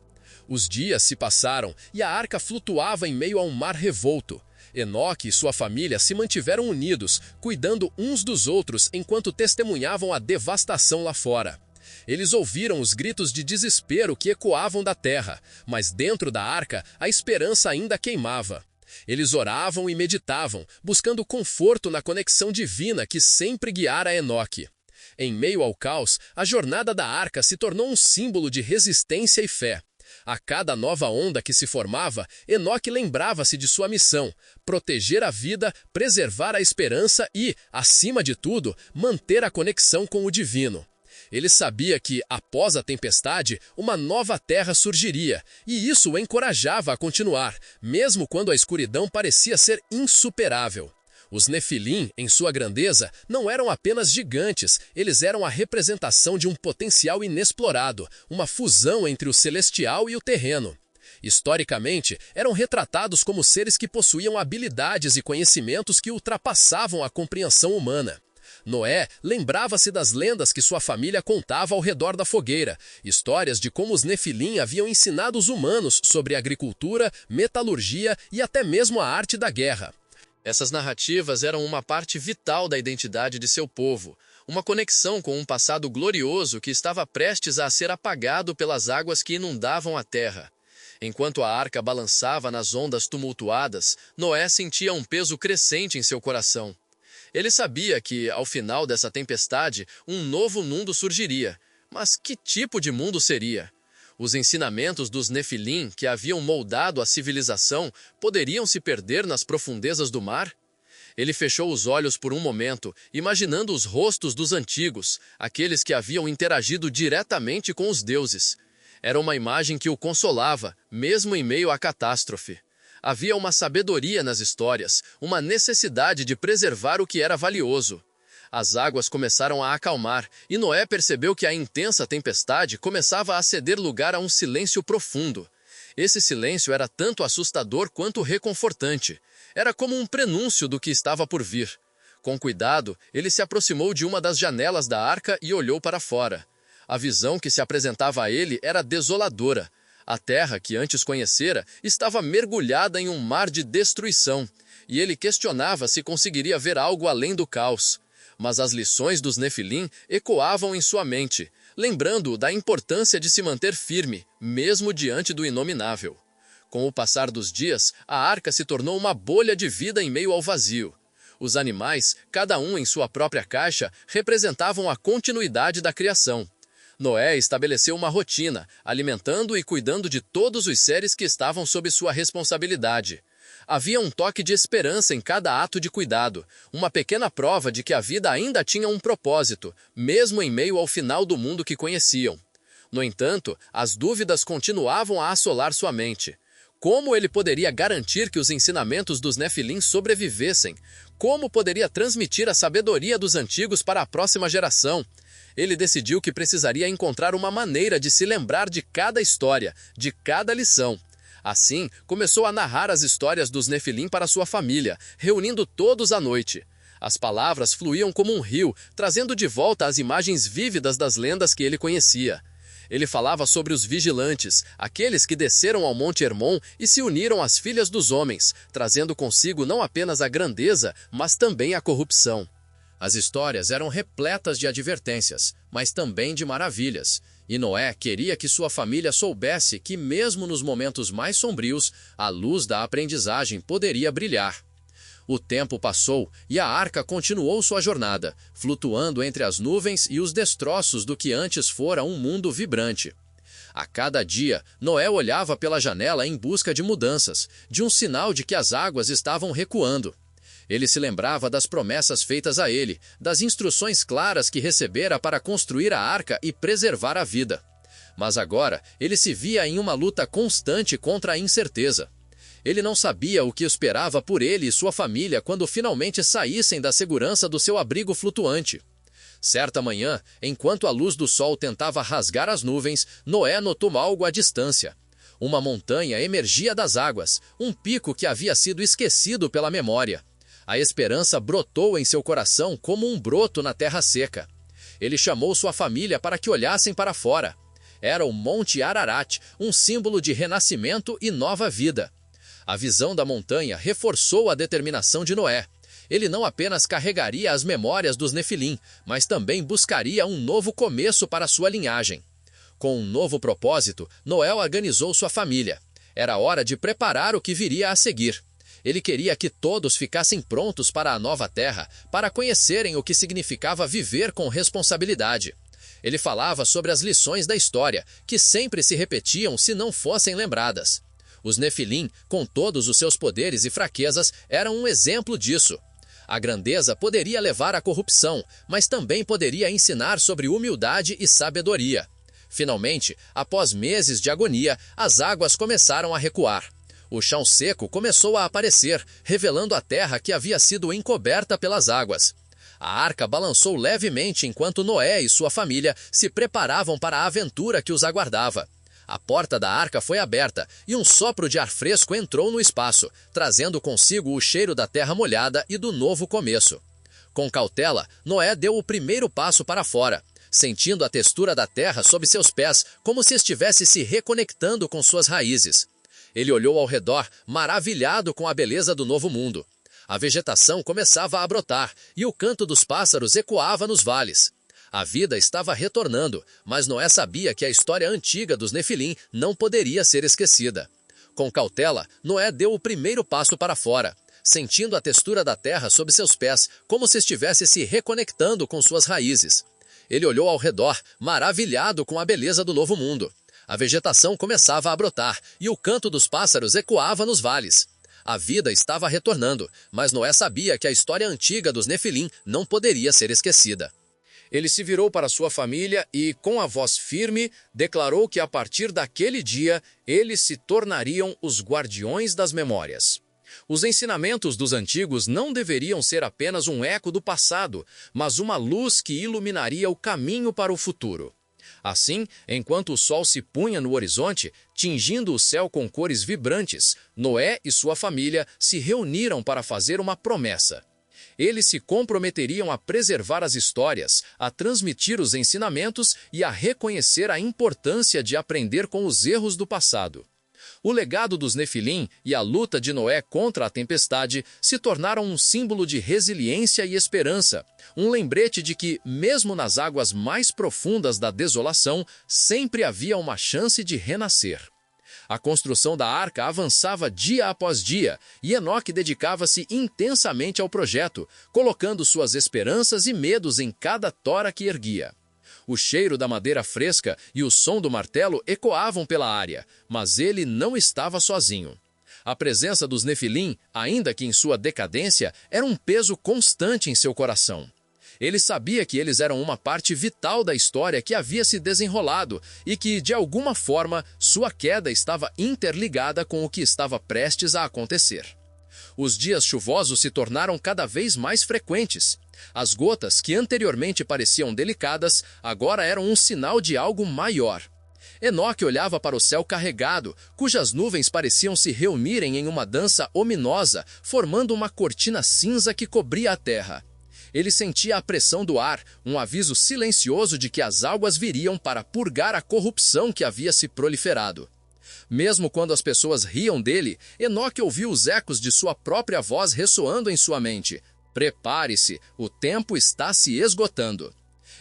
Os dias se passaram e a arca flutuava em meio a um mar revolto. Enoque e sua família se mantiveram unidos, cuidando uns dos outros enquanto testemunhavam a devastação lá fora. Eles ouviram os gritos de desespero que ecoavam da terra, mas dentro da arca a esperança ainda queimava. Eles oravam e meditavam, buscando conforto na conexão divina que sempre guiara Enoque. Em meio ao caos, a jornada da arca se tornou um símbolo de resistência e fé. A cada nova onda que se formava, Enoque lembrava-se de sua missão: proteger a vida, preservar a esperança e, acima de tudo, manter a conexão com o divino. Ele sabia que, após a tempestade, uma nova terra surgiria, e isso o encorajava a continuar, mesmo quando a escuridão parecia ser insuperável. Os Nefilim, em sua grandeza, não eram apenas gigantes, eles eram a representação de um potencial inexplorado, uma fusão entre o celestial e o terreno. Historicamente, eram retratados como seres que possuíam habilidades e conhecimentos que ultrapassavam a compreensão humana. Noé lembrava-se das lendas que sua família contava ao redor da fogueira, histórias de como os Nefilim haviam ensinado os humanos sobre agricultura, metalurgia e até mesmo a arte da guerra. Essas narrativas eram uma parte vital da identidade de seu povo, uma conexão com um passado glorioso que estava prestes a ser apagado pelas águas que inundavam a terra. Enquanto a arca balançava nas ondas tumultuadas, Noé sentia um peso crescente em seu coração. Ele sabia que, ao final dessa tempestade, um novo mundo surgiria. Mas que tipo de mundo seria? Os ensinamentos dos Nefilim, que haviam moldado a civilização, poderiam se perder nas profundezas do mar? Ele fechou os olhos por um momento, imaginando os rostos dos antigos, aqueles que haviam interagido diretamente com os deuses. Era uma imagem que o consolava, mesmo em meio à catástrofe. Havia uma sabedoria nas histórias, uma necessidade de preservar o que era valioso. As águas começaram a acalmar, e Noé percebeu que a intensa tempestade começava a ceder lugar a um silêncio profundo. Esse silêncio era tanto assustador quanto reconfortante. Era como um prenúncio do que estava por vir. Com cuidado, ele se aproximou de uma das janelas da arca e olhou para fora. A visão que se apresentava a ele era desoladora. A terra, que antes conhecera, estava mergulhada em um mar de destruição, e ele questionava se conseguiria ver algo além do caos. Mas as lições dos Nefilim ecoavam em sua mente, lembrando-o da importância de se manter firme, mesmo diante do inominável. Com o passar dos dias, a arca se tornou uma bolha de vida em meio ao vazio. Os animais, cada um em sua própria caixa, representavam a continuidade da criação. Noé estabeleceu uma rotina, alimentando e cuidando de todos os seres que estavam sob sua responsabilidade. Havia um toque de esperança em cada ato de cuidado, uma pequena prova de que a vida ainda tinha um propósito, mesmo em meio ao final do mundo que conheciam. No entanto, as dúvidas continuavam a assolar sua mente. Como ele poderia garantir que os ensinamentos dos Nefilim sobrevivessem? Como poderia transmitir a sabedoria dos antigos para a próxima geração? Ele decidiu que precisaria encontrar uma maneira de se lembrar de cada história, de cada lição. Assim, começou a narrar as histórias dos Nefilim para sua família, reunindo todos à noite. As palavras fluíam como um rio, trazendo de volta as imagens vívidas das lendas que ele conhecia. Ele falava sobre os vigilantes, aqueles que desceram ao Monte Hermon e se uniram às filhas dos homens, trazendo consigo não apenas a grandeza, mas também a corrupção. As histórias eram repletas de advertências, mas também de maravilhas. E Noé queria que sua família soubesse que, mesmo nos momentos mais sombrios, a luz da aprendizagem poderia brilhar. O tempo passou e a arca continuou sua jornada, flutuando entre as nuvens e os destroços do que antes fora um mundo vibrante. A cada dia, Noé olhava pela janela em busca de mudanças, de um sinal de que as águas estavam recuando. Ele se lembrava das promessas feitas a ele, das instruções claras que recebera para construir a arca e preservar a vida. Mas agora, ele se via em uma luta constante contra a incerteza. Ele não sabia o que esperava por ele e sua família quando finalmente saíssem da segurança do seu abrigo flutuante. Certa manhã, enquanto a luz do sol tentava rasgar as nuvens, Noé notou algo à distância. Uma montanha emergia das águas, um pico que havia sido esquecido pela memória. A esperança brotou em seu coração como um broto na terra seca. Ele chamou sua família para que olhassem para fora. Era o Monte Ararat, um símbolo de renascimento e nova vida. A visão da montanha reforçou a determinação de Noé. Ele não apenas carregaria as memórias dos Nefilim, mas também buscaria um novo começo para sua linhagem. Com um novo propósito, Noé organizou sua família. Era hora de preparar o que viria a seguir. Ele queria que todos ficassem prontos para a nova terra, para conhecerem o que significava viver com responsabilidade. Ele falava sobre as lições da história, que sempre se repetiam se não fossem lembradas. Os Nefilim, com todos os seus poderes e fraquezas, eram um exemplo disso. A grandeza poderia levar à corrupção, mas também poderia ensinar sobre humildade e sabedoria. Finalmente, após meses de agonia, as águas começaram a recuar. O chão seco começou a aparecer, revelando a terra que havia sido encoberta pelas águas. A arca balançou levemente enquanto Noé e sua família se preparavam para a aventura que os aguardava. A porta da arca foi aberta e um sopro de ar fresco entrou no espaço, trazendo consigo o cheiro da terra molhada e do novo começo. Com cautela, Noé deu o primeiro passo para fora, sentindo a textura da terra sob seus pés como se estivesse se reconectando com suas raízes. Ele olhou ao redor, maravilhado com a beleza do novo mundo. A vegetação começava a brotar e o canto dos pássaros ecoava nos vales. A vida estava retornando, mas Noé sabia que a história antiga dos Nefilim não poderia ser esquecida. Com cautela, Noé deu o primeiro passo para fora, sentindo a textura da terra sob seus pés, como se estivesse se reconectando com suas raízes. Ele olhou ao redor, maravilhado com a beleza do novo mundo. A vegetação começava a brotar e o canto dos pássaros ecoava nos vales. A vida estava retornando, mas Noé sabia que a história antiga dos Nefilim não poderia ser esquecida. Ele se virou para sua família e, com a voz firme, declarou que a partir daquele dia eles se tornariam os guardiões das memórias. Os ensinamentos dos antigos não deveriam ser apenas um eco do passado, mas uma luz que iluminaria o caminho para o futuro. Assim, enquanto o sol se punha no horizonte, tingindo o céu com cores vibrantes, Noé e sua família se reuniram para fazer uma promessa. Eles se comprometeriam a preservar as histórias, a transmitir os ensinamentos e a reconhecer a importância de aprender com os erros do passado. O legado dos Nefilim e a luta de Noé contra a tempestade se tornaram um símbolo de resiliência e esperança, um lembrete de que, mesmo nas águas mais profundas da desolação, sempre havia uma chance de renascer. A construção da arca avançava dia após dia e Enoque dedicava-se intensamente ao projeto, colocando suas esperanças e medos em cada tora que erguia. O cheiro da madeira fresca e o som do martelo ecoavam pela área, mas ele não estava sozinho. A presença dos Nefilim, ainda que em sua decadência, era um peso constante em seu coração. Ele sabia que eles eram uma parte vital da história que havia se desenrolado e que, de alguma forma, sua queda estava interligada com o que estava prestes a acontecer. Os dias chuvosos se tornaram cada vez mais frequentes. As gotas, que anteriormente pareciam delicadas, agora eram um sinal de algo maior. Enoque olhava para o céu carregado, cujas nuvens pareciam se reunirem em uma dança ominosa, formando uma cortina cinza que cobria a terra. Ele sentia a pressão do ar, um aviso silencioso de que as águas viriam para purgar a corrupção que havia se proliferado. Mesmo quando as pessoas riam dele, Enoque ouviu os ecos de sua própria voz ressoando em sua mente. Prepare-se, o tempo está se esgotando.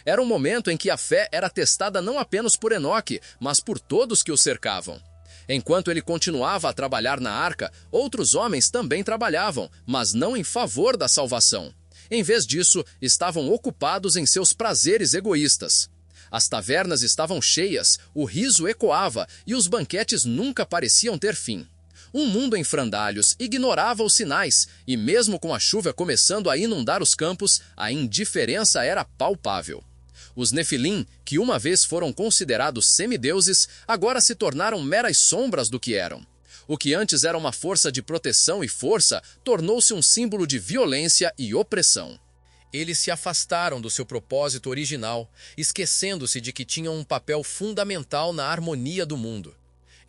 Era um momento em que a fé era testada não apenas por Enoque, mas por todos que o cercavam. Enquanto ele continuava a trabalhar na arca, outros homens também trabalhavam, mas não em favor da salvação. Em vez disso, estavam ocupados em seus prazeres egoístas. As tavernas estavam cheias, o riso ecoava e os banquetes nunca pareciam ter fim. Um mundo em frangalhos ignorava os sinais e, mesmo com a chuva começando a inundar os campos, a indiferença era palpável. Os Nefilim, que uma vez foram considerados semideuses, agora se tornaram meras sombras do que eram. O que antes era uma força de proteção e força, tornou-se um símbolo de violência e opressão. Eles se afastaram do seu propósito original, esquecendo-se de que tinham um papel fundamental na harmonia do mundo.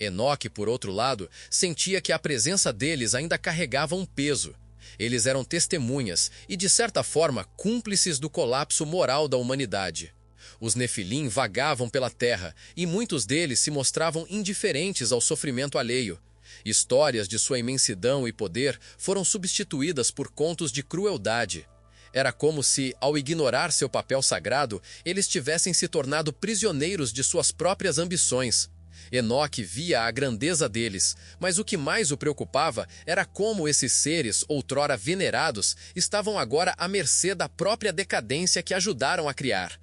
Enoque, por outro lado, sentia que a presença deles ainda carregava um peso. Eles eram testemunhas e, de certa forma, cúmplices do colapso moral da humanidade. Os Nefilim vagavam pela terra e muitos deles se mostravam indiferentes ao sofrimento alheio. Histórias de sua imensidão e poder foram substituídas por contos de crueldade. Era como se, ao ignorar seu papel sagrado, eles tivessem se tornado prisioneiros de suas próprias ambições. Enoque via a grandeza deles, mas o que mais o preocupava era como esses seres, outrora venerados, estavam agora à mercê da própria decadência que ajudaram a criar.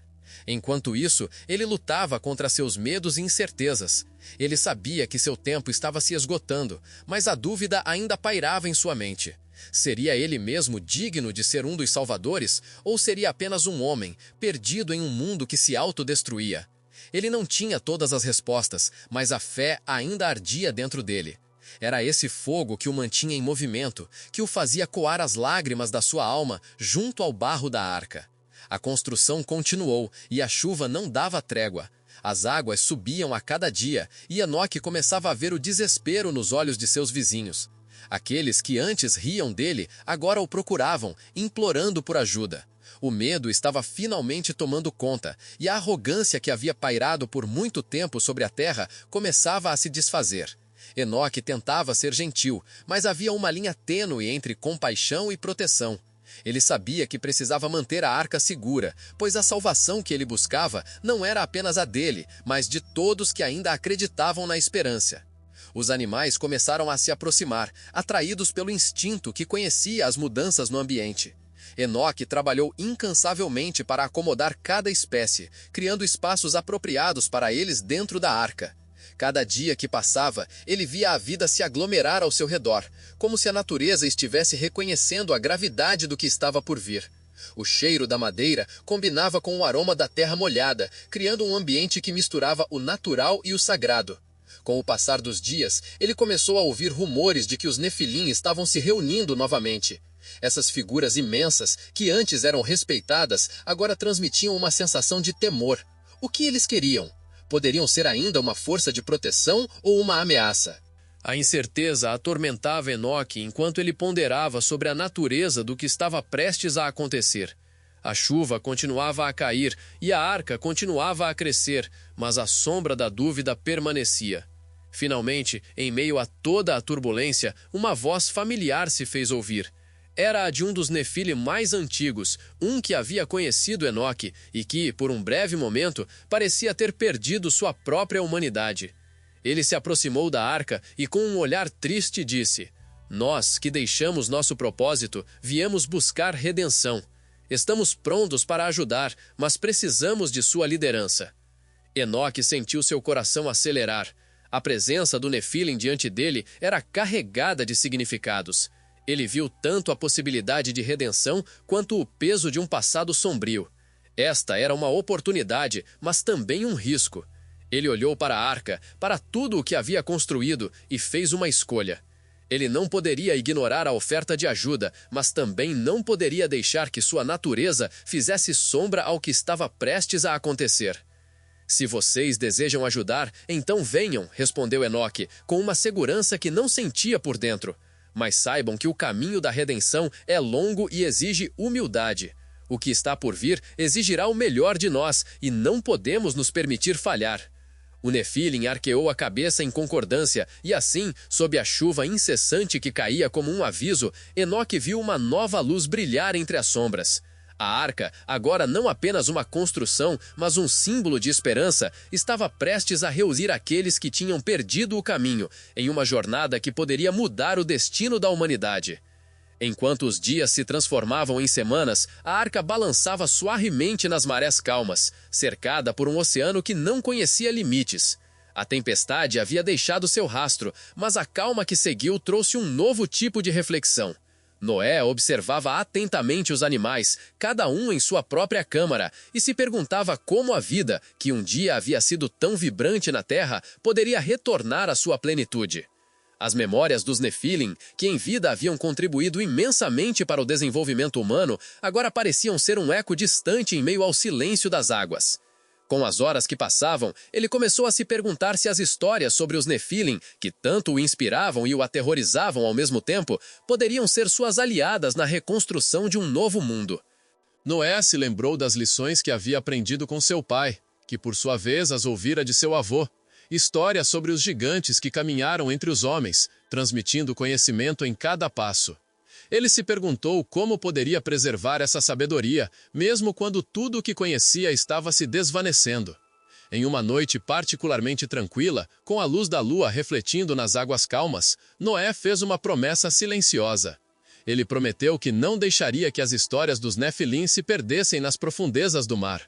Enquanto isso, ele lutava contra seus medos e incertezas. Ele sabia que seu tempo estava se esgotando, mas a dúvida ainda pairava em sua mente. Seria ele mesmo digno de ser um dos salvadores, ou seria apenas um homem, perdido em um mundo que se autodestruía? Ele não tinha todas as respostas, mas a fé ainda ardia dentro dele. Era esse fogo que o mantinha em movimento, que o fazia coar as lágrimas da sua alma junto ao barro da arca. A construção continuou e a chuva não dava trégua. As águas subiam a cada dia e Enoque começava a ver o desespero nos olhos de seus vizinhos. Aqueles que antes riam dele agora o procuravam, implorando por ajuda. O medo estava finalmente tomando conta e a arrogância que havia pairado por muito tempo sobre a terra começava a se desfazer. Enoque tentava ser gentil, mas havia uma linha tênue entre compaixão e proteção. Ele sabia que precisava manter a arca segura, pois a salvação que ele buscava não era apenas a dele, mas de todos que ainda acreditavam na esperança. Os animais começaram a se aproximar, atraídos pelo instinto que conhecia as mudanças no ambiente. Enoque trabalhou incansavelmente para acomodar cada espécie, criando espaços apropriados para eles dentro da arca. Cada dia que passava, ele via a vida se aglomerar ao seu redor, como se a natureza estivesse reconhecendo a gravidade do que estava por vir. O cheiro da madeira combinava com o aroma da terra molhada, criando um ambiente que misturava o natural e o sagrado. Com o passar dos dias, ele começou a ouvir rumores de que os Nefilim estavam se reunindo novamente. Essas figuras imensas, que antes eram respeitadas, agora transmitiam uma sensação de temor. O que eles queriam? Poderiam ser ainda uma força de proteção ou uma ameaça? A incerteza atormentava Enoque enquanto ele ponderava sobre a natureza do que estava prestes a acontecer. A chuva continuava a cair e a arca continuava a crescer, mas a sombra da dúvida permanecia. Finalmente, em meio a toda a turbulência, uma voz familiar se fez ouvir. Era a de um dos Nefilim mais antigos, um que havia conhecido Enoque e que, por um breve momento, parecia ter perdido sua própria humanidade. Ele se aproximou da arca e, com um olhar triste, disse: "Nós, que deixamos nosso propósito, viemos buscar redenção. Estamos prontos para ajudar, mas precisamos de sua liderança." Enoque sentiu seu coração acelerar. A presença do Nefilim diante dele era carregada de significados. Ele viu tanto a possibilidade de redenção quanto o peso de um passado sombrio. Esta era uma oportunidade, mas também um risco. Ele olhou para a arca, para tudo o que havia construído e fez uma escolha. Ele não poderia ignorar a oferta de ajuda, mas também não poderia deixar que sua natureza fizesse sombra ao que estava prestes a acontecer. "Se vocês desejam ajudar, então venham", respondeu Enoque, com uma segurança que não sentia por dentro. "Mas saibam que o caminho da redenção é longo e exige humildade. O que está por vir exigirá o melhor de nós e não podemos nos permitir falhar." O Nefilim arqueou a cabeça em concordância e assim, sob a chuva incessante que caía como um aviso, Enoque viu uma nova luz brilhar entre as sombras. A arca, agora não apenas uma construção, mas um símbolo de esperança, estava prestes a reunir aqueles que tinham perdido o caminho, em uma jornada que poderia mudar o destino da humanidade. Enquanto os dias se transformavam em semanas, a arca balançava suavemente nas marés calmas, cercada por um oceano que não conhecia limites. A tempestade havia deixado seu rastro, mas a calma que seguiu trouxe um novo tipo de reflexão. Noé observava atentamente os animais, cada um em sua própria câmara, e se perguntava como a vida, que um dia havia sido tão vibrante na terra, poderia retornar à sua plenitude. As memórias dos Nefilim, que em vida haviam contribuído imensamente para o desenvolvimento humano, agora pareciam ser um eco distante em meio ao silêncio das águas. Com as horas que passavam, ele começou a se perguntar se as histórias sobre os Nefilim, que tanto o inspiravam e o aterrorizavam ao mesmo tempo, poderiam ser suas aliadas na reconstrução de um novo mundo. Noé se lembrou das lições que havia aprendido com seu pai, que por sua vez as ouvira de seu avô. Histórias sobre os gigantes que caminharam entre os homens, transmitindo conhecimento em cada passo. Ele se perguntou como poderia preservar essa sabedoria, mesmo quando tudo o que conhecia estava se desvanecendo. Em uma noite particularmente tranquila, com a luz da lua refletindo nas águas calmas, Noé fez uma promessa silenciosa. Ele prometeu que não deixaria que as histórias dos Nefilim se perdessem nas profundezas do mar.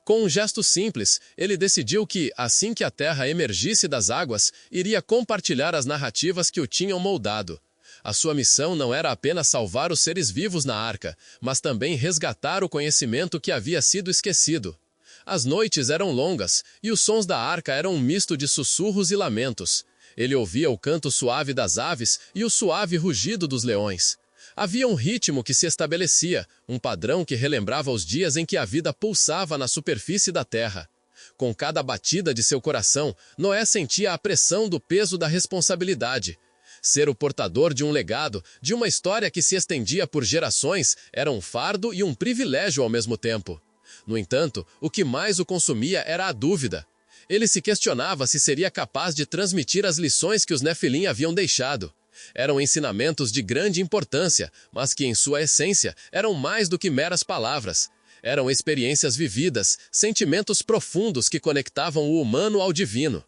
Com um gesto simples, ele decidiu que, assim que a terra emergisse das águas, iria compartilhar as narrativas que o tinham moldado. A sua missão não era apenas salvar os seres vivos na arca, mas também resgatar o conhecimento que havia sido esquecido. As noites eram longas, e os sons da arca eram um misto de sussurros e lamentos. Ele ouvia o canto suave das aves e o suave rugido dos leões. Havia um ritmo que se estabelecia, um padrão que relembrava os dias em que a vida pulsava na superfície da terra. Com cada batida de seu coração, Noé sentia a pressão do peso da responsabilidade. Ser o portador de um legado, de uma história que se estendia por gerações, era um fardo e um privilégio ao mesmo tempo. No entanto, o que mais o consumia era a dúvida. Ele se questionava se seria capaz de transmitir as lições que os Nefilim haviam deixado. Eram ensinamentos de grande importância, mas que em sua essência eram mais do que meras palavras. Eram experiências vividas, sentimentos profundos que conectavam o humano ao divino.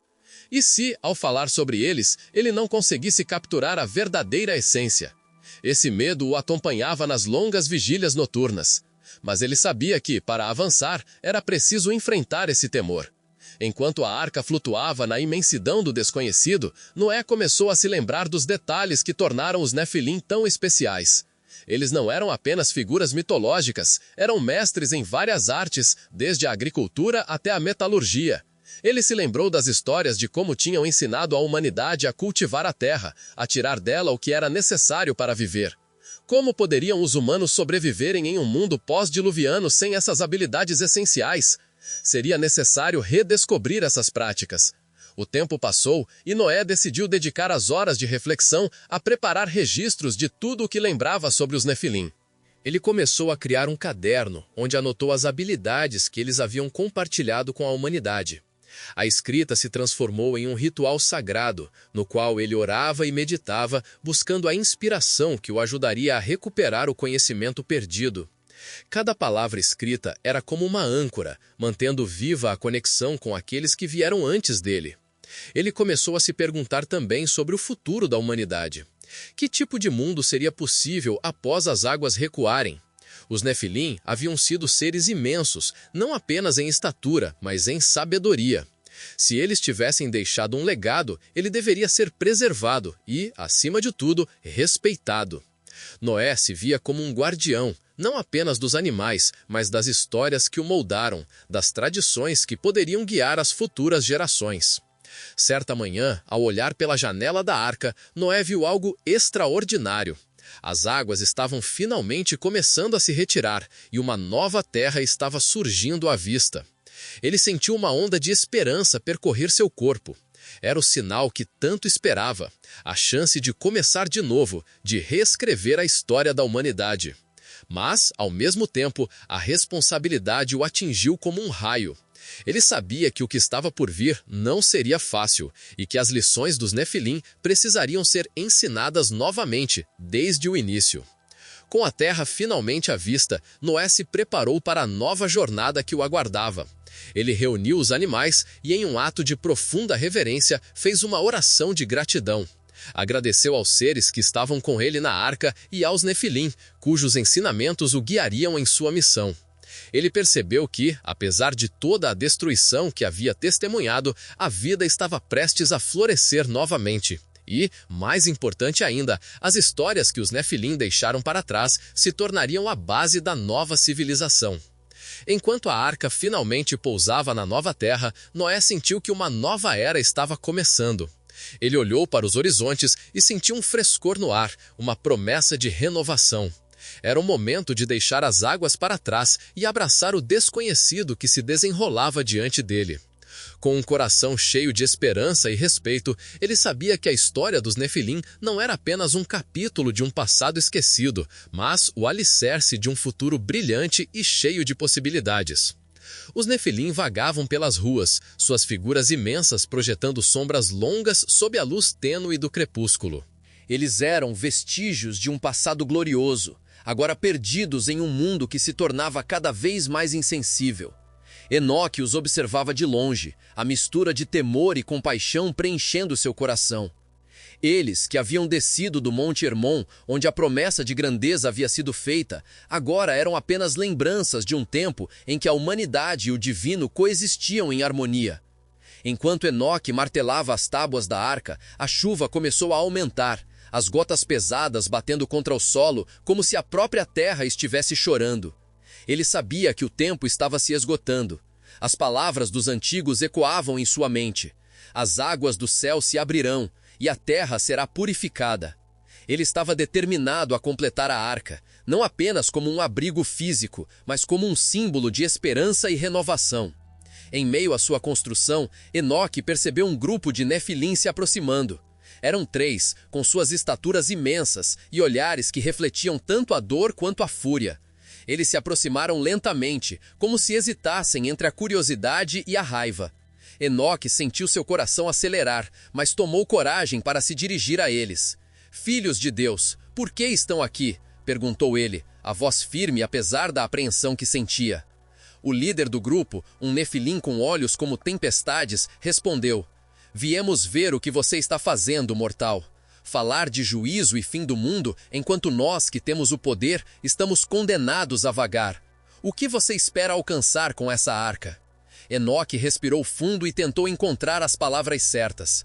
E se, ao falar sobre eles, ele não conseguisse capturar a verdadeira essência? Esse medo o acompanhava nas longas vigílias noturnas. Mas ele sabia que, para avançar, era preciso enfrentar esse temor. Enquanto a arca flutuava na imensidão do desconhecido, Noé começou a se lembrar dos detalhes que tornaram os Nefilim tão especiais. Eles não eram apenas figuras mitológicas, eram mestres em várias artes, desde a agricultura até a metalurgia. Ele se lembrou das histórias de como tinham ensinado a humanidade a cultivar a terra, a tirar dela o que era necessário para viver. Como poderiam os humanos sobreviverem em um mundo pós-diluviano sem essas habilidades essenciais? Seria necessário redescobrir essas práticas. O tempo passou e Noé decidiu dedicar as horas de reflexão a preparar registros de tudo o que lembrava sobre os Nefilim. Ele começou a criar um caderno, onde anotou as habilidades que eles haviam compartilhado com a humanidade. A escrita se transformou em um ritual sagrado, no qual ele orava e meditava, buscando a inspiração que o ajudaria a recuperar o conhecimento perdido. Cada palavra escrita era como uma âncora, mantendo viva a conexão com aqueles que vieram antes dele. Ele começou a se perguntar também sobre o futuro da humanidade. Que tipo de mundo seria possível após as águas recuarem? Os Nefilim haviam sido seres imensos, não apenas em estatura, mas em sabedoria. Se eles tivessem deixado um legado, ele deveria ser preservado e, acima de tudo, respeitado. Noé se via como um guardião, não apenas dos animais, mas das histórias que o moldaram, das tradições que poderiam guiar as futuras gerações. Certa manhã, ao olhar pela janela da arca, Noé viu algo extraordinário. As águas estavam finalmente começando a se retirar e uma nova terra estava surgindo à vista. Ele sentiu uma onda de esperança percorrer seu corpo. Era o sinal que tanto esperava, a chance de começar de novo, de reescrever a história da humanidade. Mas, ao mesmo tempo, a responsabilidade o atingiu como um raio. Ele sabia que o que estava por vir não seria fácil e que as lições dos Nefilim precisariam ser ensinadas novamente, desde o início. Com a terra finalmente à vista, Noé se preparou para a nova jornada que o aguardava. Ele reuniu os animais e, em um ato de profunda reverência, fez uma oração de gratidão. Agradeceu aos seres que estavam com ele na arca e aos Nefilim, cujos ensinamentos o guiariam em sua missão. Ele percebeu que, apesar de toda a destruição que havia testemunhado, a vida estava prestes a florescer novamente. E, mais importante ainda, as histórias que os Nefilim deixaram para trás se tornariam a base da nova civilização. Enquanto a arca finalmente pousava na nova terra, Noé sentiu que uma nova era estava começando. Ele olhou para os horizontes e sentiu um frescor no ar, uma promessa de renovação. Era o momento de deixar as águas para trás e abraçar o desconhecido que se desenrolava diante dele. Com um coração cheio de esperança e respeito, ele sabia que a história dos Nefilim não era apenas um capítulo de um passado esquecido, mas o alicerce de um futuro brilhante e cheio de possibilidades. Os Nefilim vagavam pelas ruas, suas figuras imensas projetando sombras longas sob a luz tênue do crepúsculo. Eles eram vestígios de um passado glorioso, agora perdidos em um mundo que se tornava cada vez mais insensível. Enoque os observava de longe, a mistura de temor e compaixão preenchendo seu coração. Eles, que haviam descido do Monte Hermon, onde a promessa de grandeza havia sido feita, agora eram apenas lembranças de um tempo em que a humanidade e o divino coexistiam em harmonia. Enquanto Enoque martelava as tábuas da arca, a chuva começou a aumentar, as gotas pesadas batendo contra o solo como se a própria terra estivesse chorando. Ele sabia que o tempo estava se esgotando. As palavras dos antigos ecoavam em sua mente. As águas do céu se abrirão e a terra será purificada. Ele estava determinado a completar a arca, não apenas como um abrigo físico, mas como um símbolo de esperança e renovação. Em meio à sua construção, Enoque percebeu um grupo de Nefilim se aproximando. Eram 3, com suas estaturas imensas e olhares que refletiam tanto a dor quanto a fúria. Eles se aproximaram lentamente, como se hesitassem entre a curiosidade e a raiva. Enoque sentiu seu coração acelerar, mas tomou coragem para se dirigir a eles. "Filhos de Deus, por que estão aqui?" perguntou ele, a voz firme apesar da apreensão que sentia. O líder do grupo, um Nefilim com olhos como tempestades, respondeu: "Viemos ver o que você está fazendo, mortal. Falar de juízo e fim do mundo, enquanto nós que temos o poder estamos condenados a vagar. O que você espera alcançar com essa arca?" Enoque respirou fundo e tentou encontrar as palavras certas.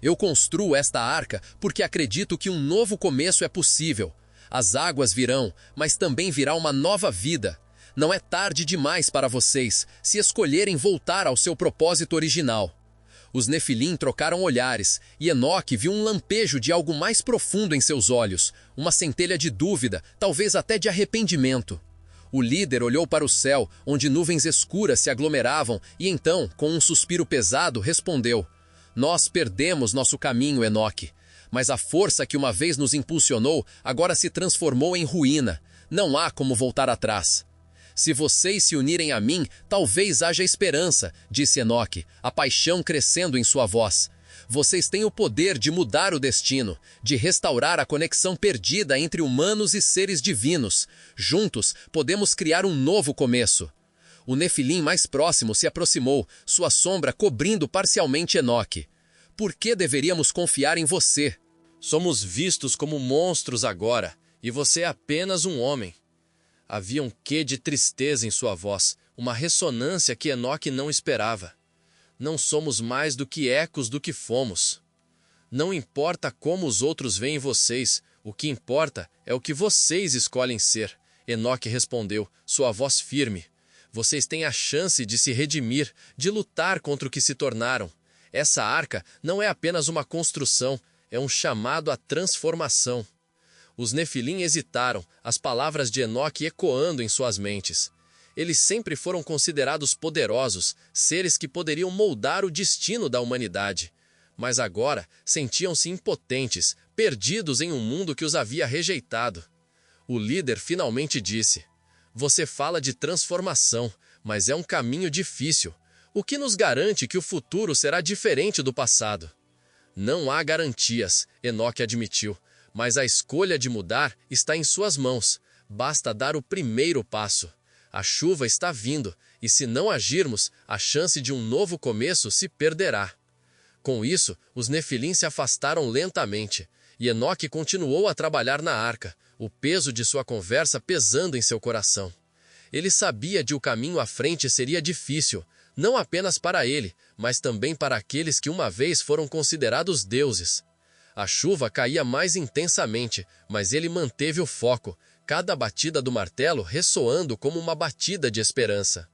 "Eu construo esta arca porque acredito que um novo começo é possível. As águas virão, mas também virá uma nova vida. Não é tarde demais para vocês, se escolherem voltar ao seu propósito original." Os Nefilim trocaram olhares, e Enoque viu um lampejo de algo mais profundo em seus olhos, uma centelha de dúvida, talvez até de arrependimento. O líder olhou para o céu, onde nuvens escuras se aglomeravam, e então, com um suspiro pesado, respondeu: "Nós perdemos nosso caminho, Enoque, mas a força que uma vez nos impulsionou agora se transformou em ruína. Não há como voltar atrás." "Se vocês se unirem a mim, talvez haja esperança", disse Enoque, a paixão crescendo em sua voz. "Vocês têm o poder de mudar o destino, de restaurar a conexão perdida entre humanos e seres divinos. Juntos, podemos criar um novo começo." O Nefilim mais próximo se aproximou, sua sombra cobrindo parcialmente Enoque. "Por que deveríamos confiar em você? Somos vistos como monstros agora, e você é apenas um homem." Havia um quê de tristeza em sua voz, uma ressonância que Enoque não esperava. "Não somos mais do que ecos do que fomos. Não importa como os outros veem vocês, o que importa é o que vocês escolhem ser." Enoque respondeu, sua voz firme. "Vocês têm a chance de se redimir, de lutar contra o que se tornaram. Essa arca não é apenas uma construção, é um chamado à transformação." Os Nefilim hesitaram, as palavras de Enoque ecoando em suas mentes. Eles sempre foram considerados poderosos, seres que poderiam moldar o destino da humanidade. Mas agora sentiam-se impotentes, perdidos em um mundo que os havia rejeitado. O líder finalmente disse: "Você fala de transformação, mas é um caminho difícil. O que nos garante que o futuro será diferente do passado?" "Não há garantias", Enoque admitiu. "Mas a escolha de mudar está em suas mãos. Basta dar o primeiro passo. A chuva está vindo, e se não agirmos, a chance de um novo começo se perderá." Com isso, os Nefilim se afastaram lentamente, e Enoque continuou a trabalhar na arca, o peso de sua conversa pesando em seu coração. Ele sabia que o caminho à frente seria difícil, não apenas para ele, mas também para aqueles que uma vez foram considerados deuses. A chuva caía mais intensamente, mas ele manteve o foco, cada batida do martelo ressoando como uma batida de esperança.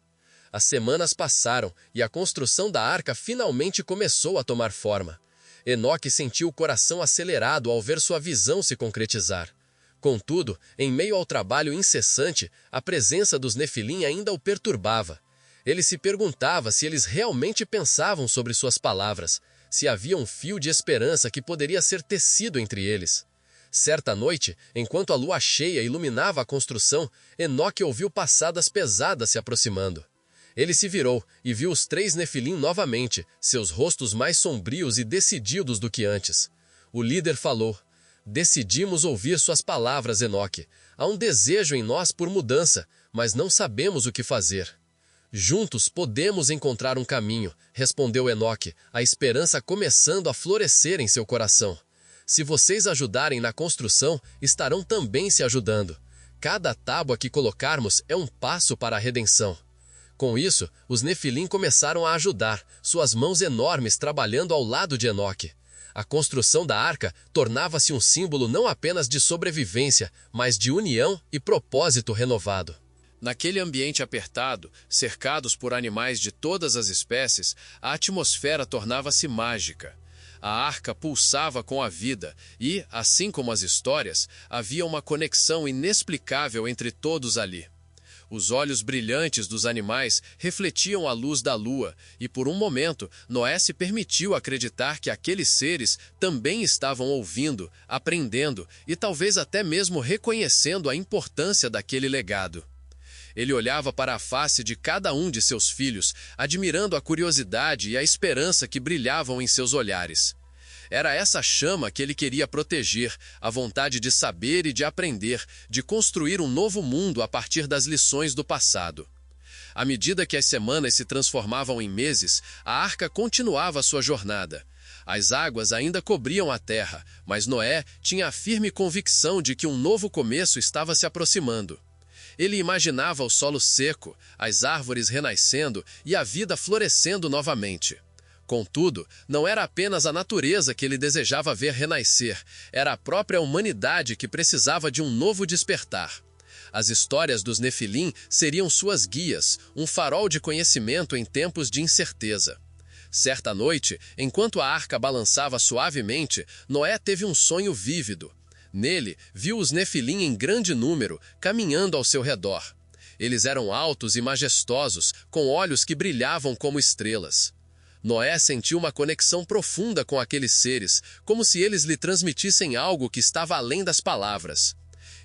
As semanas passaram e a construção da arca finalmente começou a tomar forma. Enoque sentiu o coração acelerado ao ver sua visão se concretizar. Contudo, em meio ao trabalho incessante, a presença dos Nefilim ainda o perturbava. Ele se perguntava se eles realmente pensavam sobre suas palavras, se havia um fio de esperança que poderia ser tecido entre eles. Certa noite, enquanto a lua cheia iluminava a construção, Enoque ouviu passadas pesadas se aproximando. Ele se virou e viu os 3 Nefilim novamente, seus rostos mais sombrios e decididos do que antes. O líder falou: "Decidimos ouvir suas palavras, Enoque. Há um desejo em nós por mudança, mas não sabemos o que fazer." "Juntos podemos encontrar um caminho", respondeu Enoque, a esperança começando a florescer em seu coração. "Se vocês ajudarem na construção, estarão também se ajudando. Cada tábua que colocarmos é um passo para a redenção." Com isso, os Nefilim começaram a ajudar, suas mãos enormes trabalhando ao lado de Enoque. A construção da arca tornava-se um símbolo não apenas de sobrevivência, mas de união e propósito renovado. Naquele ambiente apertado, cercados por animais de todas as espécies, a atmosfera tornava-se mágica. A arca pulsava com a vida e, assim como as histórias, havia uma conexão inexplicável entre todos ali. Os olhos brilhantes dos animais refletiam a luz da lua, e por um momento Noé se permitiu acreditar que aqueles seres também estavam ouvindo, aprendendo e talvez até mesmo reconhecendo a importância daquele legado. Ele olhava para a face de cada um de seus filhos, admirando a curiosidade e a esperança que brilhavam em seus olhares. Era essa chama que ele queria proteger, a vontade de saber e de aprender, de construir um novo mundo a partir das lições do passado. À medida que as semanas se transformavam em meses, a arca continuava sua jornada. As águas ainda cobriam a terra, mas Noé tinha a firme convicção de que um novo começo estava se aproximando. Ele imaginava o solo seco, as árvores renascendo e a vida florescendo novamente. Contudo, não era apenas a natureza que ele desejava ver renascer, era a própria humanidade que precisava de um novo despertar. As histórias dos Nefilim seriam suas guias, um farol de conhecimento em tempos de incerteza. Certa noite, enquanto a arca balançava suavemente, Noé teve um sonho vívido. Nele, viu os Nefilim em grande número, caminhando ao seu redor. Eles eram altos e majestosos, com olhos que brilhavam como estrelas. Noé sentiu uma conexão profunda com aqueles seres, como se eles lhe transmitissem algo que estava além das palavras.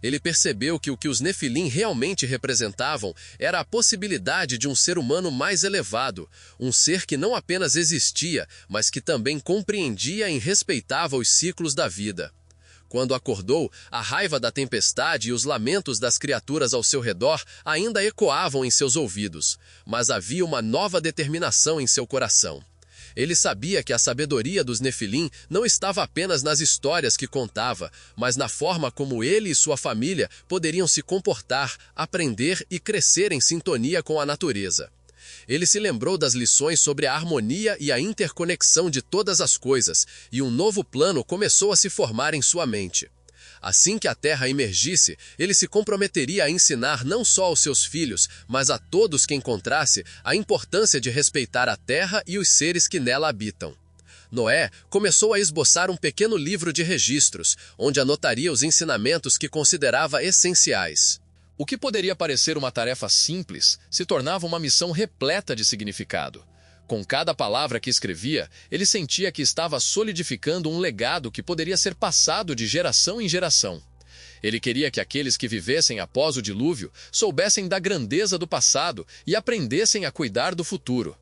Ele percebeu que o que os Nefilim realmente representavam era a possibilidade de um ser humano mais elevado, um ser que não apenas existia, mas que também compreendia e respeitava os ciclos da vida. Quando acordou, a raiva da tempestade e os lamentos das criaturas ao seu redor ainda ecoavam em seus ouvidos, mas havia uma nova determinação em seu coração. Ele sabia que a sabedoria dos Nefilim não estava apenas nas histórias que contava, mas na forma como ele e sua família poderiam se comportar, aprender e crescer em sintonia com a natureza. Ele se lembrou das lições sobre a harmonia e a interconexão de todas as coisas, e um novo plano começou a se formar em sua mente. Assim que a terra emergisse, ele se comprometeria a ensinar não só aos seus filhos, mas a todos que encontrasse, a importância de respeitar a terra e os seres que nela habitam. Noé começou a esboçar um pequeno livro de registros, onde anotaria os ensinamentos que considerava essenciais. O que poderia parecer uma tarefa simples se tornava uma missão repleta de significado. Com cada palavra que escrevia, ele sentia que estava solidificando um legado que poderia ser passado de geração em geração. Ele queria que aqueles que vivessem após o dilúvio soubessem da grandeza do passado e aprendessem a cuidar do futuro.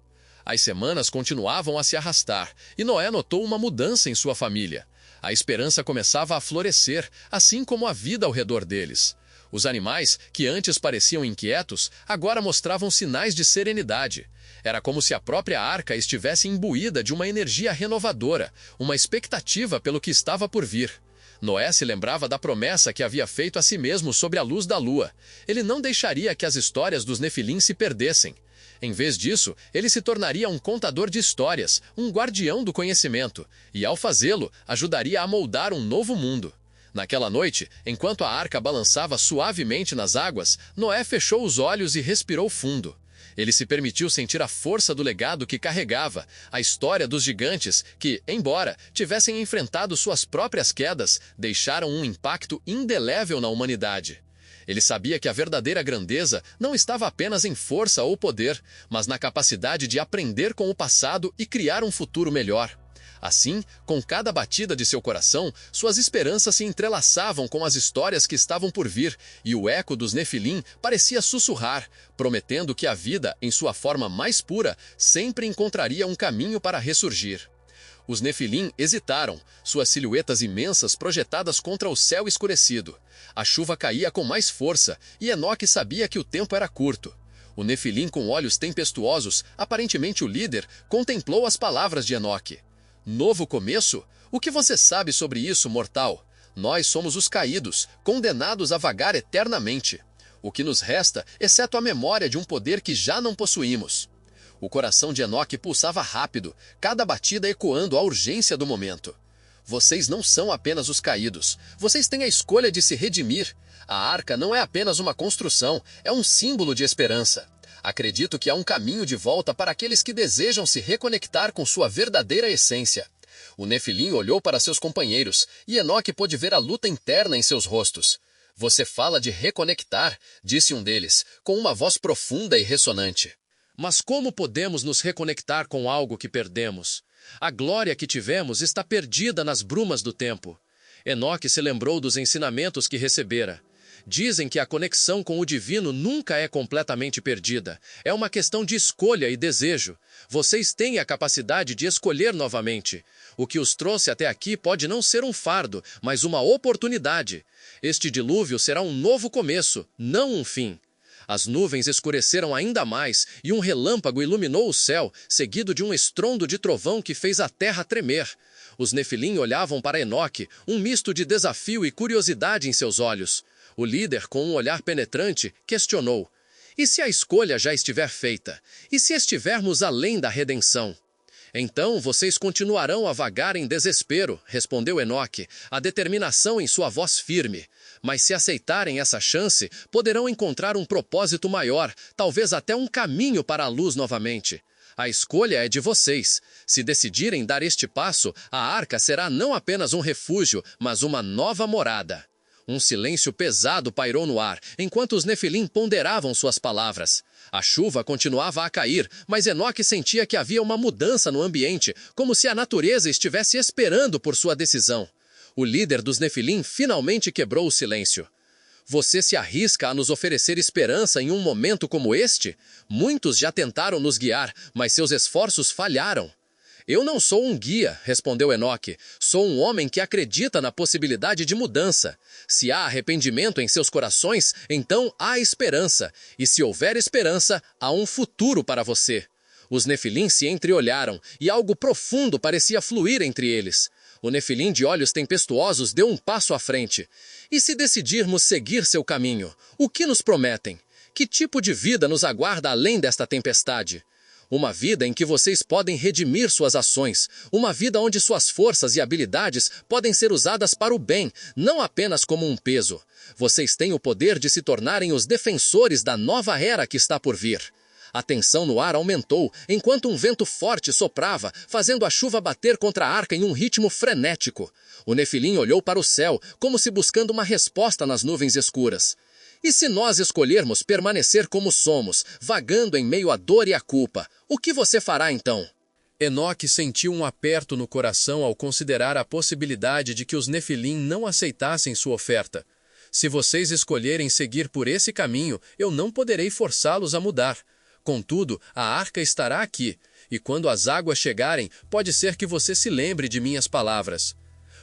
As semanas continuavam a se arrastar e Noé notou uma mudança em sua família. A esperança começava a florescer, assim como a vida ao redor deles. Os animais, que antes pareciam inquietos, agora mostravam sinais de serenidade. Era como se a própria arca estivesse imbuída de uma energia renovadora, uma expectativa pelo que estava por vir. Noé se lembrava da promessa que havia feito a si mesmo sobre a luz da lua. Ele não deixaria que as histórias dos Nefilim se perdessem. Em vez disso, ele se tornaria um contador de histórias, um guardião do conhecimento, e ao fazê-lo, ajudaria a moldar um novo mundo. Naquela noite, enquanto a arca balançava suavemente nas águas, Noé fechou os olhos e respirou fundo. Ele se permitiu sentir a força do legado que carregava, a história dos gigantes que, embora tivessem enfrentado suas próprias quedas, deixaram um impacto indelével na humanidade. Ele sabia que a verdadeira grandeza não estava apenas em força ou poder, mas na capacidade de aprender com o passado e criar um futuro melhor. Assim, com cada batida de seu coração, suas esperanças se entrelaçavam com as histórias que estavam por vir, e o eco dos Nefilim parecia sussurrar, prometendo que a vida, em sua forma mais pura, sempre encontraria um caminho para ressurgir. Os Nefilim hesitaram, suas silhuetas imensas projetadas contra o céu escurecido. A chuva caía com mais força, e Enoque sabia que o tempo era curto. O Nefilim, com olhos tempestuosos, aparentemente o líder, contemplou as palavras de Enoque. Novo começo? O que você sabe sobre isso, mortal? Nós somos os caídos, condenados a vagar eternamente. O que nos resta, exceto a memória de um poder que já não possuímos. O coração de Enoque pulsava rápido, cada batida ecoando a urgência do momento. Vocês não são apenas os caídos. Vocês têm a escolha de se redimir. A arca não é apenas uma construção, é um símbolo de esperança. Acredito que há um caminho de volta para aqueles que desejam se reconectar com sua verdadeira essência. O Nefilim olhou para seus companheiros, e Enoque pôde ver a luta interna em seus rostos. Você fala de reconectar, disse um deles, com uma voz profunda e ressonante. Mas como podemos nos reconectar com algo que perdemos? A glória que tivemos está perdida nas brumas do tempo. Enoque se lembrou dos ensinamentos que recebera. Dizem que a conexão com o divino nunca é completamente perdida. É uma questão de escolha e desejo. Vocês têm a capacidade de escolher novamente. O que os trouxe até aqui pode não ser um fardo, mas uma oportunidade. Este dilúvio será um novo começo, não um fim. As nuvens escureceram ainda mais e um relâmpago iluminou o céu, seguido de um estrondo de trovão que fez a terra tremer. Os Nefilim olhavam para Enoque, um misto de desafio e curiosidade em seus olhos. O líder, com um olhar penetrante, questionou. E se a escolha já estiver feita? E se estivermos além da redenção? Então vocês continuarão a vagar em desespero, respondeu Enoque, a determinação em sua voz firme. Mas se aceitarem essa chance, poderão encontrar um propósito maior, talvez até um caminho para a luz novamente. A escolha é de vocês. Se decidirem dar este passo, a arca será não apenas um refúgio, mas uma nova morada. Um silêncio pesado pairou no ar, enquanto os Nefilim ponderavam suas palavras. A chuva continuava a cair, mas Enoque sentia que havia uma mudança no ambiente, como se a natureza estivesse esperando por sua decisão. O líder dos Nefilim finalmente quebrou o silêncio. Você se arrisca a nos oferecer esperança em um momento como este? Muitos já tentaram nos guiar, mas seus esforços falharam. Eu não sou um guia, respondeu Enoque. Sou um homem que acredita na possibilidade de mudança. Se há arrependimento em seus corações, então há esperança. E se houver esperança, há um futuro para você. Os Nefilim se entreolharam, e algo profundo parecia fluir entre eles. O Nefilim de olhos tempestuosos deu um passo à frente. E se decidirmos seguir seu caminho, o que nos prometem? Que tipo de vida nos aguarda além desta tempestade? Uma vida em que vocês podem redimir suas ações. Uma vida onde suas forças e habilidades podem ser usadas para o bem, não apenas como um peso. Vocês têm o poder de se tornarem os defensores da nova era que está por vir. A tensão no ar aumentou, enquanto um vento forte soprava, fazendo a chuva bater contra a arca em um ritmo frenético. O Nefilim olhou para o céu, como se buscando uma resposta nas nuvens escuras. E se nós escolhermos permanecer como somos, vagando em meio à dor e à culpa, o que você fará então? Enoque sentiu um aperto no coração ao considerar a possibilidade de que os Nefilim não aceitassem sua oferta. Se vocês escolherem seguir por esse caminho, eu não poderei forçá-los a mudar. Contudo, a arca estará aqui, e quando as águas chegarem, pode ser que você se lembre de minhas palavras.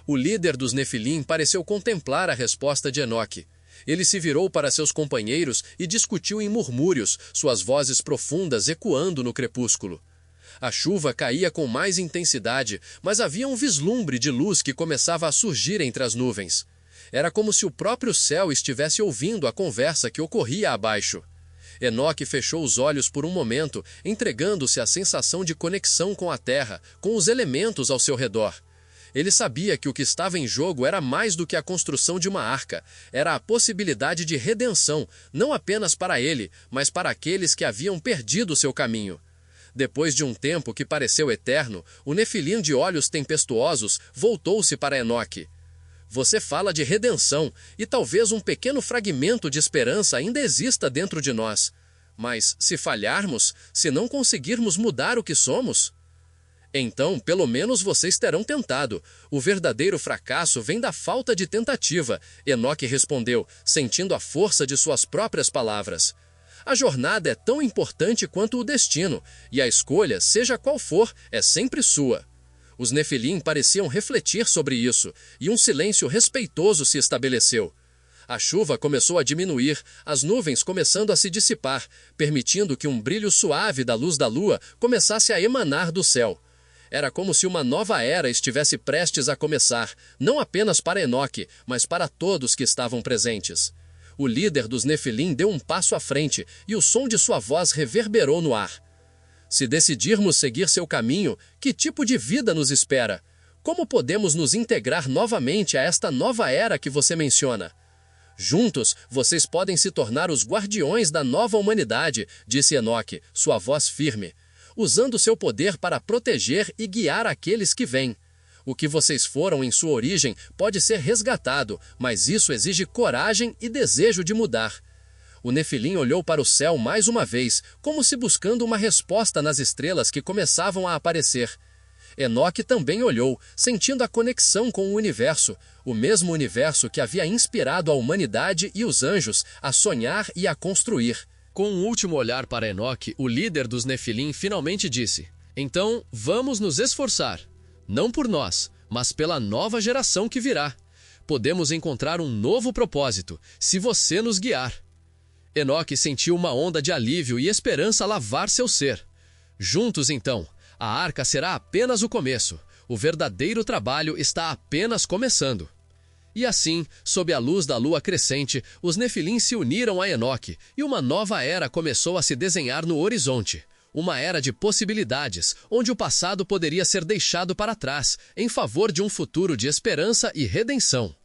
O líder dos Nefilim pareceu contemplar a resposta de Enoque. Ele se virou para seus companheiros e discutiu em murmúrios, suas vozes profundas ecoando no crepúsculo. A chuva caía com mais intensidade, mas havia um vislumbre de luz que começava a surgir entre as nuvens. Era como se o próprio céu estivesse ouvindo a conversa que ocorria abaixo. Enoque fechou os olhos por um momento, entregando-se à sensação de conexão com a terra, com os elementos ao seu redor. Ele sabia que o que estava em jogo era mais do que a construção de uma arca. Era a possibilidade de redenção, não apenas para ele, mas para aqueles que haviam perdido seu caminho. Depois de um tempo que pareceu eterno, o Nefilim de olhos tempestuosos voltou-se para Enoque. Você fala de redenção, e talvez um pequeno fragmento de esperança ainda exista dentro de nós. Mas, se falharmos, se não conseguirmos mudar o que somos, então, pelo menos vocês terão tentado. O verdadeiro fracasso vem da falta de tentativa, Enoque respondeu, sentindo a força de suas próprias palavras. A jornada é tão importante quanto o destino, e a escolha, seja qual for, é sempre sua. Os Nefilim pareciam refletir sobre isso, e um silêncio respeitoso se estabeleceu. A chuva começou a diminuir, as nuvens começando a se dissipar, permitindo que um brilho suave da luz da lua começasse a emanar do céu. Era como se uma nova era estivesse prestes a começar, não apenas para Enoque, mas para todos que estavam presentes. O líder dos Nefilim deu um passo à frente e o som de sua voz reverberou no ar. Se decidirmos seguir seu caminho, que tipo de vida nos espera? Como podemos nos integrar novamente a esta nova era que você menciona? Juntos, vocês podem se tornar os guardiões da nova humanidade, disse Enoque, sua voz firme, usando seu poder para proteger e guiar aqueles que vêm. O que vocês foram em sua origem pode ser resgatado, mas isso exige coragem e desejo de mudar. O Nefilim olhou para o céu mais uma vez, como se buscando uma resposta nas estrelas que começavam a aparecer. Enoque também olhou, sentindo a conexão com o universo, o mesmo universo que havia inspirado a humanidade e os anjos a sonhar e a construir. Com um último olhar para Enoque, o líder dos Nefilim finalmente disse: então, vamos nos esforçar. Não por nós, mas pela nova geração que virá. Podemos encontrar um novo propósito, se você nos guiar. Enoque sentiu uma onda de alívio e esperança lavar seu ser. Juntos, então, a arca será apenas o começo. O verdadeiro trabalho está apenas começando. E assim, sob a luz da lua crescente, os Nefilim se uniram a Enoque e uma nova era começou a se desenhar no horizonte. Uma era de possibilidades, onde o passado poderia ser deixado para trás, em favor de um futuro de esperança e redenção.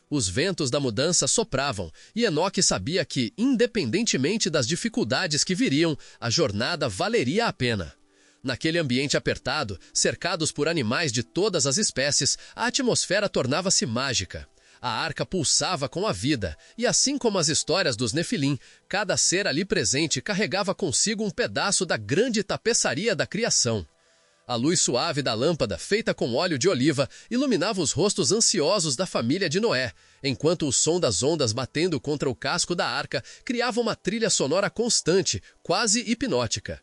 Os ventos da mudança sopravam, e Enoque sabia que, independentemente das dificuldades que viriam, a jornada valeria a pena. Naquele ambiente apertado, cercados por animais de todas as espécies, a atmosfera tornava-se mágica. A arca pulsava com a vida, e assim como as histórias dos Nefilim, cada ser ali presente carregava consigo um pedaço da grande tapeçaria da criação. A luz suave da lâmpada, feita com óleo de oliva, iluminava os rostos ansiosos da família de Noé, enquanto o som das ondas batendo contra o casco da arca criava uma trilha sonora constante, quase hipnótica.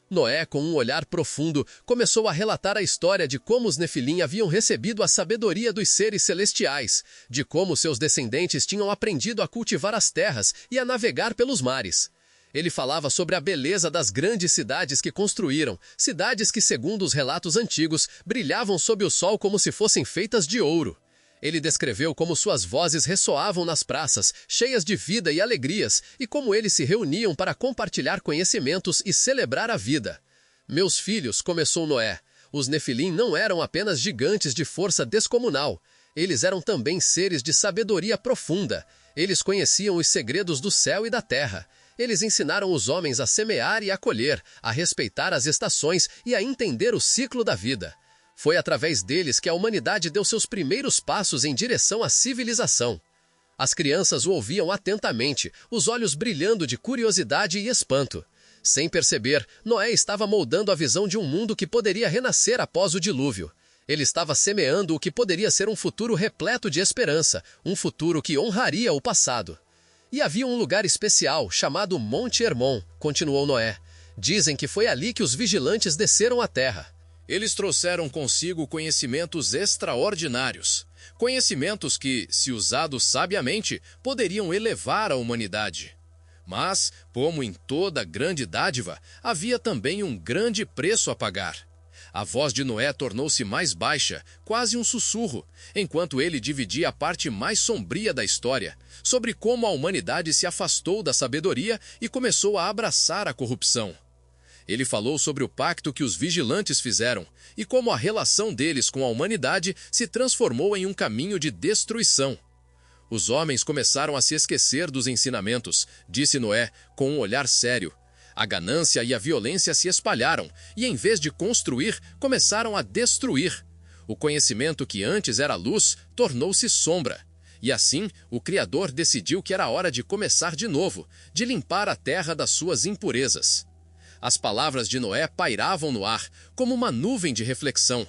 Noé, com um olhar profundo, começou a relatar a história de como os Nefilim haviam recebido a sabedoria dos seres celestiais, de como seus descendentes tinham aprendido a cultivar as terras e a navegar pelos mares. Ele falava sobre a beleza das grandes cidades que construíram, cidades que, segundo os relatos antigos, brilhavam sob o sol como se fossem feitas de ouro. Ele descreveu como suas vozes ressoavam nas praças, cheias de vida e alegrias, e como eles se reuniam para compartilhar conhecimentos e celebrar a vida. Meus filhos, começou Noé, os Nefilim não eram apenas gigantes de força descomunal. Eles eram também seres de sabedoria profunda. Eles conheciam os segredos do céu e da terra. Eles ensinaram os homens a semear e a colher, a respeitar as estações e a entender o ciclo da vida. Foi através deles que a humanidade deu seus primeiros passos em direção à civilização. As crianças o ouviam atentamente, os olhos brilhando de curiosidade e espanto. Sem perceber, Noé estava moldando a visão de um mundo que poderia renascer após o dilúvio. Ele estava semeando o que poderia ser um futuro repleto de esperança, um futuro que honraria o passado. E havia um lugar especial, chamado Monte Hermon, continuou Noé. Dizem que foi ali que os vigilantes desceram à terra. Eles trouxeram consigo conhecimentos extraordinários. Conhecimentos que, se usados sabiamente, poderiam elevar a humanidade. Mas, como em toda grande dádiva, havia também um grande preço a pagar. A voz de Noé tornou-se mais baixa, quase um sussurro, enquanto ele dividia a parte mais sombria da história, sobre como a humanidade se afastou da sabedoria e começou a abraçar a corrupção. Ele falou sobre o pacto que os vigilantes fizeram e como a relação deles com a humanidade se transformou em um caminho de destruição. Os homens começaram a se esquecer dos ensinamentos, disse Noé, com um olhar sério. A ganância e a violência se espalharam e, em vez de construir, começaram a destruir. O conhecimento que antes era luz tornou-se sombra. E assim, o Criador decidiu que era hora de começar de novo, de limpar a terra das suas impurezas. As palavras de Noé pairavam no ar, como uma nuvem de reflexão.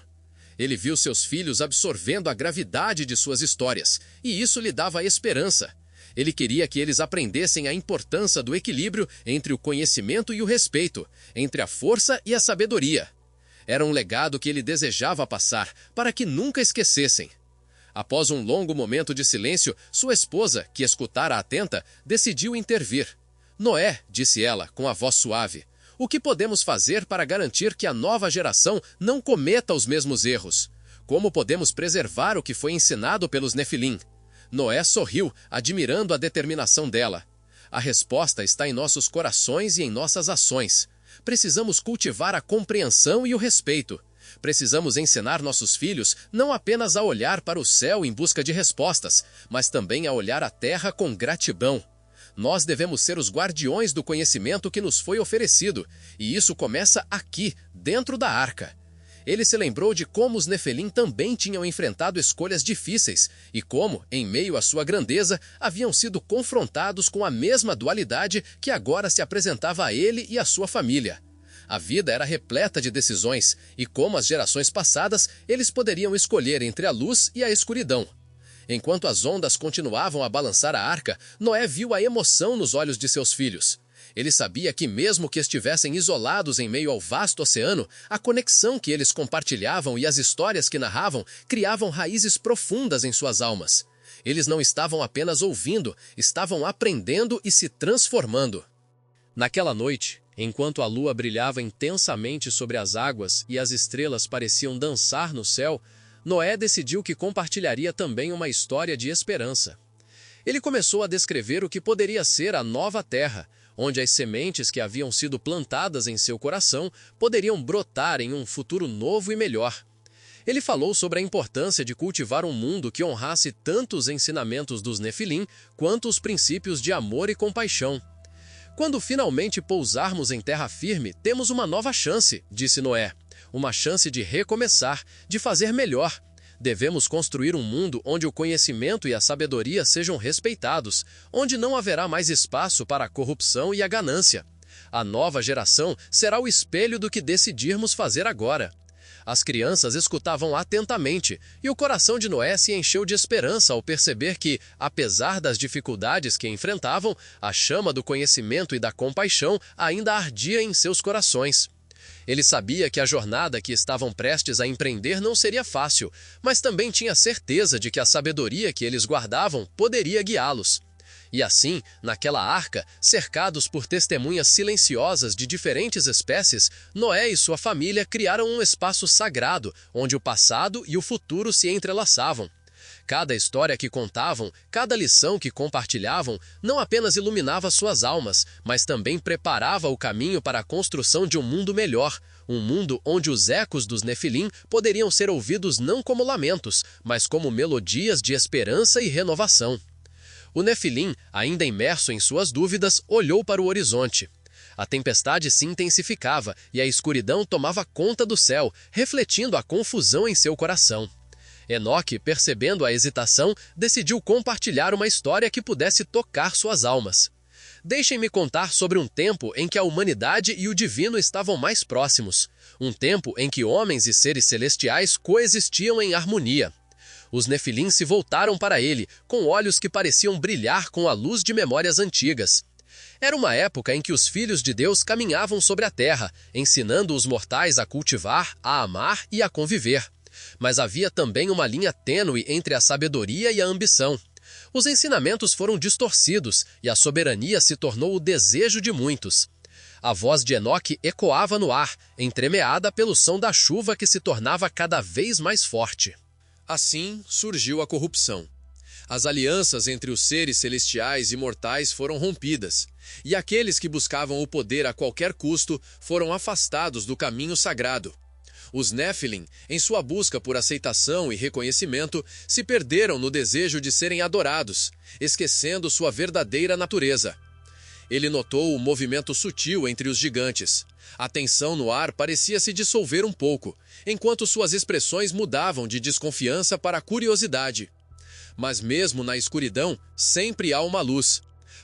Ele viu seus filhos absorvendo a gravidade de suas histórias, e isso lhe dava esperança. Ele queria que eles aprendessem a importância do equilíbrio entre o conhecimento e o respeito, entre a força e a sabedoria. Era um legado que ele desejava passar, para que nunca esquecessem. Após um longo momento de silêncio, sua esposa, que escutara atenta, decidiu intervir. Noé, disse ela, com a voz suave, o que podemos fazer para garantir que a nova geração não cometa os mesmos erros? Como podemos preservar o que foi ensinado pelos Nefilim? Noé sorriu, admirando a determinação dela. A resposta está em nossos corações e em nossas ações. Precisamos cultivar a compreensão e o respeito. Precisamos ensinar nossos filhos não apenas a olhar para o céu em busca de respostas, mas também a olhar a terra com gratidão. Nós devemos ser os guardiões do conhecimento que nos foi oferecido, e isso começa aqui, dentro da arca. Ele se lembrou de como os Nefilim também tinham enfrentado escolhas difíceis e como, em meio à sua grandeza, haviam sido confrontados com a mesma dualidade que agora se apresentava a ele e à sua família. A vida era repleta de decisões, e como as gerações passadas, eles poderiam escolher entre a luz e a escuridão. Enquanto as ondas continuavam a balançar a arca, Noé viu a emoção nos olhos de seus filhos. Ele sabia que mesmo que estivessem isolados em meio ao vasto oceano, a conexão que eles compartilhavam e as histórias que narravam criavam raízes profundas em suas almas. Eles não estavam apenas ouvindo, estavam aprendendo e se transformando. Naquela noite, enquanto a lua brilhava intensamente sobre as águas e as estrelas pareciam dançar no céu, Noé decidiu que compartilharia também uma história de esperança. Ele começou a descrever o que poderia ser a nova terra, onde as sementes que haviam sido plantadas em seu coração poderiam brotar em um futuro novo e melhor. Ele falou sobre a importância de cultivar um mundo que honrasse tanto os ensinamentos dos Nefilim quanto os princípios de amor e compaixão. Quando finalmente pousarmos em terra firme, temos uma nova chance, disse Noé. Uma chance de recomeçar, de fazer melhor. Devemos construir um mundo onde o conhecimento e a sabedoria sejam respeitados, onde não haverá mais espaço para a corrupção e a ganância. A nova geração será o espelho do que decidirmos fazer agora. As crianças escutavam atentamente, e o coração de Noé se encheu de esperança ao perceber que, apesar das dificuldades que enfrentavam, a chama do conhecimento e da compaixão ainda ardia em seus corações. Ele sabia que a jornada que estavam prestes a empreender não seria fácil, mas também tinha certeza de que a sabedoria que eles guardavam poderia guiá-los. E assim, naquela arca, cercados por testemunhas silenciosas de diferentes espécies, Noé e sua família criaram um espaço sagrado, onde o passado e o futuro se entrelaçavam. Cada história que contavam, cada lição que compartilhavam, não apenas iluminava suas almas, mas também preparava o caminho para a construção de um mundo melhor, um mundo onde os ecos dos Nefilim poderiam ser ouvidos não como lamentos, mas como melodias de esperança e renovação. O Nefilim, ainda imerso em suas dúvidas, olhou para o horizonte. A tempestade se intensificava e a escuridão tomava conta do céu, refletindo a confusão em seu coração. Enoque, percebendo a hesitação, decidiu compartilhar uma história que pudesse tocar suas almas. Deixem-me contar sobre um tempo em que a humanidade e o divino estavam mais próximos. Um tempo em que homens e seres celestiais coexistiam em harmonia. Os Nefilim se voltaram para ele, com olhos que pareciam brilhar com a luz de memórias antigas. Era uma época em que os filhos de Deus caminhavam sobre a terra, ensinando os mortais a cultivar, a amar e a conviver. Mas havia também uma linha tênue entre a sabedoria e a ambição. Os ensinamentos foram distorcidos e a soberania se tornou o desejo de muitos. A voz de Enoque ecoava no ar, entremeada pelo som da chuva que se tornava cada vez mais forte. Assim surgiu a corrupção. As alianças entre os seres celestiais e mortais foram rompidas, e aqueles que buscavam o poder a qualquer custo foram afastados do caminho sagrado. Os Nephilim, em sua busca por aceitação e reconhecimento, se perderam no desejo de serem adorados, esquecendo sua verdadeira natureza. Ele notou o movimento sutil entre os gigantes. A tensão no ar parecia se dissolver um pouco, enquanto suas expressões mudavam de desconfiança para curiosidade. Mas mesmo na escuridão, sempre há uma luz.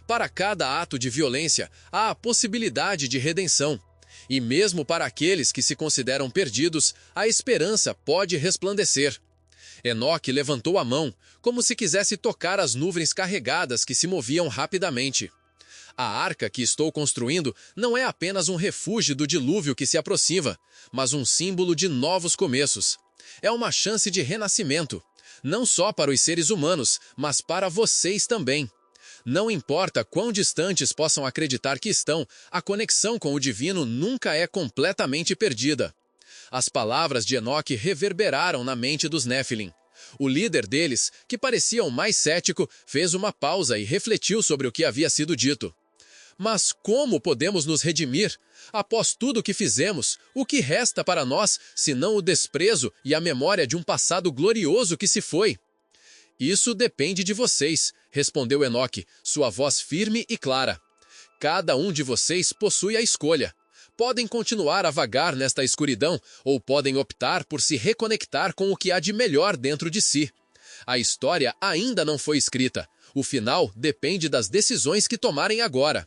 Para cada ato de violência, há a possibilidade de redenção. E mesmo para aqueles que se consideram perdidos, a esperança pode resplandecer. Enoque levantou a mão, como se quisesse tocar as nuvens carregadas que se moviam rapidamente. A arca que estou construindo não é apenas um refúgio do dilúvio que se aproxima, mas um símbolo de novos começos. É uma chance de renascimento, não só para os seres humanos, mas para vocês também. Não importa quão distantes possam acreditar que estão, a conexão com o divino nunca é completamente perdida. As palavras de Enoque reverberaram na mente dos Nephilim. O líder deles, que parecia o mais cético, fez uma pausa e refletiu sobre o que havia sido dito. Mas como podemos nos redimir? Após tudo o que fizemos, o que resta para nós, senão o desprezo e a memória de um passado glorioso que se foi? Isso depende de vocês, respondeu Enoque, sua voz firme e clara. Cada um de vocês possui a escolha. Podem continuar a vagar nesta escuridão ou podem optar por se reconectar com o que há de melhor dentro de si. A história ainda não foi escrita. O final depende das decisões que tomarem agora.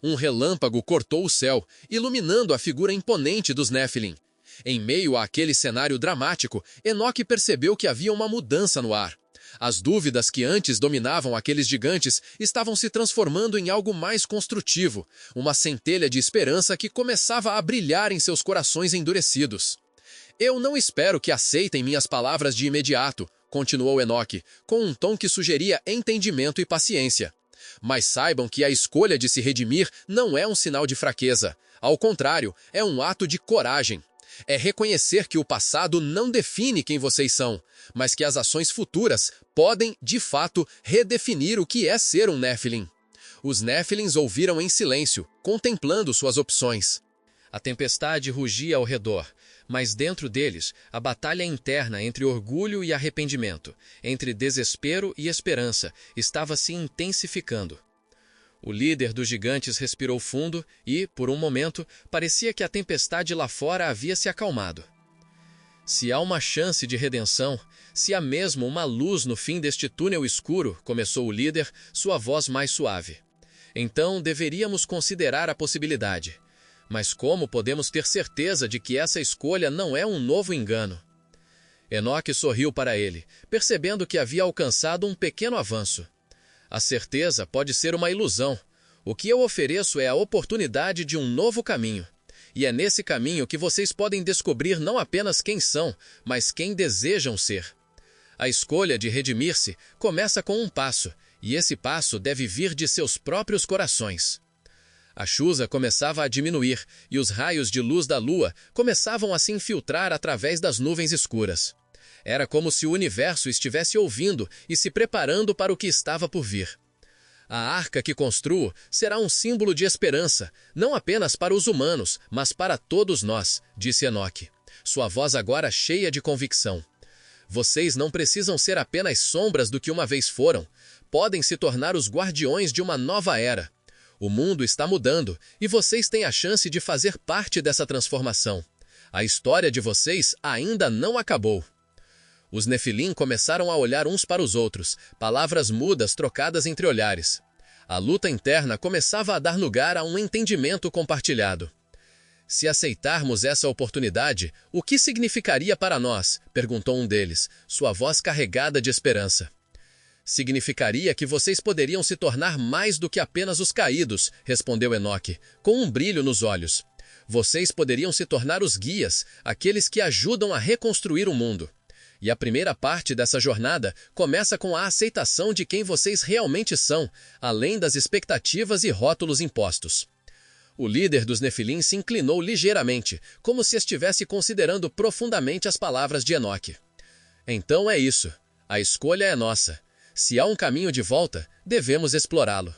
Um relâmpago cortou o céu, iluminando a figura imponente dos Nephilim. Em meio àquele cenário dramático, Enoque percebeu que havia uma mudança no ar. As dúvidas que antes dominavam aqueles gigantes estavam se transformando em algo mais construtivo, uma centelha de esperança que começava a brilhar em seus corações endurecidos. Eu não espero que aceitem minhas palavras de imediato, continuou Enoque, com um tom que sugeria entendimento e paciência. Mas saibam que a escolha de se redimir não é um sinal de fraqueza. Ao contrário, é um ato de coragem. É reconhecer que o passado não define quem vocês são, mas que as ações futuras podem, de fato, redefinir o que é ser um Nephilim. Os Nephilims ouviram em silêncio, contemplando suas opções. A tempestade rugia ao redor, mas dentro deles, a batalha interna entre orgulho e arrependimento, entre desespero e esperança, estava se intensificando. O líder dos gigantes respirou fundo e, por um momento, parecia que a tempestade lá fora havia se acalmado. Se há uma chance de redenção, se há mesmo uma luz no fim deste túnel escuro, começou o líder, sua voz mais suave. Então deveríamos considerar a possibilidade. Mas como podemos ter certeza de que essa escolha não é um novo engano? Enoque sorriu para ele, percebendo que havia alcançado um pequeno avanço. A certeza pode ser uma ilusão. O que eu ofereço é a oportunidade de um novo caminho. E é nesse caminho que vocês podem descobrir não apenas quem são, mas quem desejam ser. A escolha de redimir-se começa com um passo, e esse passo deve vir de seus próprios corações. A chuva começava a diminuir, e os raios de luz da lua começavam a se infiltrar através das nuvens escuras. Era como se o universo estivesse ouvindo e se preparando para o que estava por vir. A arca que construo será um símbolo de esperança, não apenas para os humanos, mas para todos nós, disse Enoque, sua voz agora cheia de convicção. Vocês não precisam ser apenas sombras do que uma vez foram, podem se tornar os guardiões de uma nova era. O mundo está mudando e vocês têm a chance de fazer parte dessa transformação. A história de vocês ainda não acabou. Os Nefilim começaram a olhar uns para os outros, palavras mudas trocadas entre olhares. A luta interna começava a dar lugar a um entendimento compartilhado. Se aceitarmos essa oportunidade, o que significaria para nós? Perguntou um deles, sua voz carregada de esperança. Significaria que vocês poderiam se tornar mais do que apenas os caídos, respondeu Enoque, com um brilho nos olhos. Vocês poderiam se tornar os guias, aqueles que ajudam a reconstruir o mundo. E a primeira parte dessa jornada começa com a aceitação de quem vocês realmente são, além das expectativas e rótulos impostos. O líder dos Nefilim se inclinou ligeiramente, como se estivesse considerando profundamente as palavras de Enoque. Então é isso. A escolha é nossa. Se há um caminho de volta, devemos explorá-lo.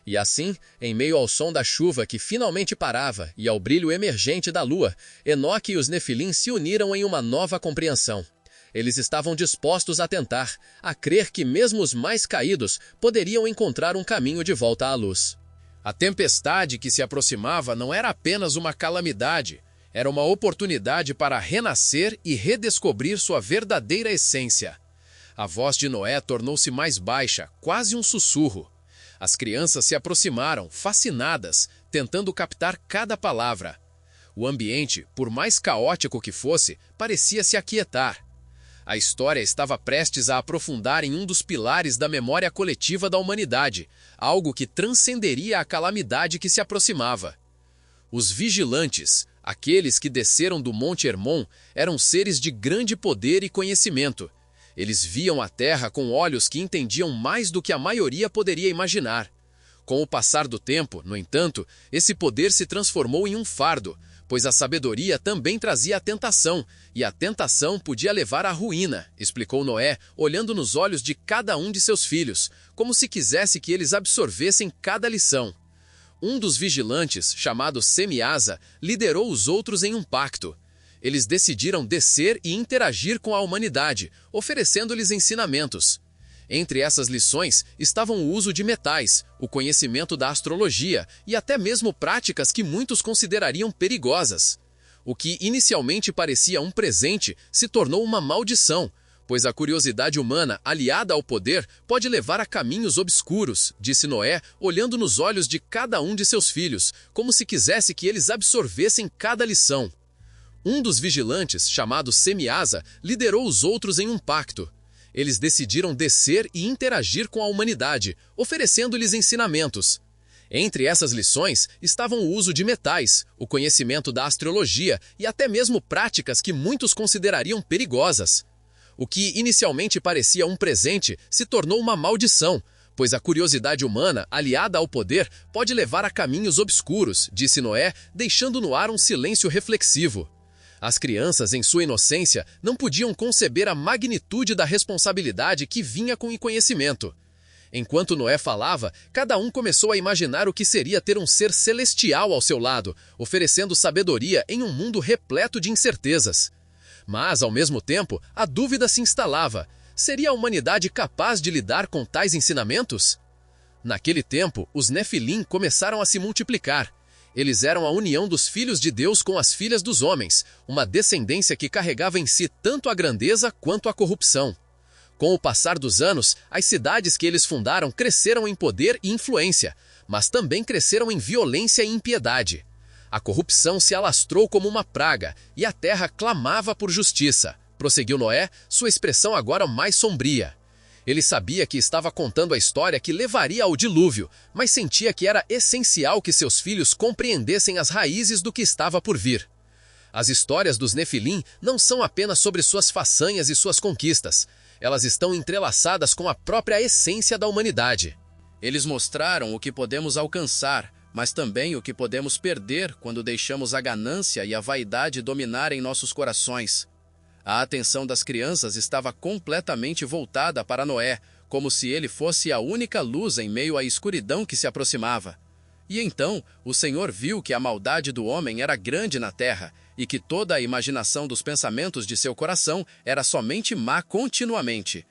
E assim, em meio ao som da chuva que finalmente parava e ao brilho emergente da lua, Enoque e os Nefilim se uniram em uma nova compreensão. Eles estavam dispostos a tentar, a crer que mesmo os mais caídos poderiam encontrar um caminho de volta à luz. A tempestade que se aproximava não era apenas uma calamidade, era uma oportunidade para renascer e redescobrir sua verdadeira essência. A voz de Noé tornou-se mais baixa, quase um sussurro. As crianças se aproximaram, fascinadas, tentando captar cada palavra. O ambiente, por mais caótico que fosse, parecia se aquietar. A história estava prestes a aprofundar em um dos pilares da memória coletiva da humanidade, algo que transcenderia a calamidade que se aproximava. Os vigilantes, aqueles que desceram do Monte Hermon, eram seres de grande poder e conhecimento. Eles viam a terra com olhos que entendiam mais do que a maioria poderia imaginar. Com o passar do tempo, no entanto, esse poder se transformou em um fardo, pois a sabedoria também trazia a tentação, e a tentação podia levar à ruína, explicou Noé, olhando nos olhos de cada um de seus filhos, como se quisesse que eles absorvessem cada lição. Um dos vigilantes, chamado Semiasa, liderou os outros em um pacto. Eles decidiram descer e interagir com a humanidade, oferecendo-lhes ensinamentos. Entre essas lições estavam o uso de metais, o conhecimento da astrologia e até mesmo práticas que muitos considerariam perigosas. O que inicialmente parecia um presente se tornou uma maldição, pois a curiosidade humana, aliada ao poder, pode levar a caminhos obscuros, disse Noé, olhando nos olhos de cada um de seus filhos, como se quisesse que eles absorvessem cada lição. Um dos vigilantes, chamado Semiasa, liderou os outros em um pacto. Eles decidiram descer e interagir com a humanidade, oferecendo-lhes ensinamentos. Entre essas lições estavam o uso de metais, o conhecimento da astrologia e até mesmo práticas que muitos considerariam perigosas. O que inicialmente parecia um presente se tornou uma maldição, pois a curiosidade humana, aliada ao poder, pode levar a caminhos obscuros, disse Noé, deixando no ar um silêncio reflexivo. As crianças, em sua inocência, não podiam conceber a magnitude da responsabilidade que vinha com o conhecimento. Enquanto Noé falava, cada um começou a imaginar o que seria ter um ser celestial ao seu lado, oferecendo sabedoria em um mundo repleto de incertezas. Mas, ao mesmo tempo, a dúvida se instalava. Seria a humanidade capaz de lidar com tais ensinamentos? Naquele tempo, os Nefilim começaram a se multiplicar. Eles eram a união dos filhos de Deus com as filhas dos homens, uma descendência que carregava em si tanto a grandeza quanto a corrupção. Com o passar dos anos, as cidades que eles fundaram cresceram em poder e influência, mas também cresceram em violência e impiedade. A corrupção se alastrou como uma praga e a terra clamava por justiça, prosseguiu Noé, sua expressão agora mais sombria. Ele sabia que estava contando a história que levaria ao dilúvio, mas sentia que era essencial que seus filhos compreendessem as raízes do que estava por vir. As histórias dos Nefilim não são apenas sobre suas façanhas e suas conquistas. Elas estão entrelaçadas com a própria essência da humanidade. Eles mostraram o que podemos alcançar, mas também o que podemos perder quando deixamos a ganância e a vaidade dominarem nossos corações. A atenção das crianças estava completamente voltada para Noé, como se ele fosse a única luz em meio à escuridão que se aproximava. E então, o Senhor viu que a maldade do homem era grande na terra, e que toda a imaginação dos pensamentos de seu coração era somente má continuamente.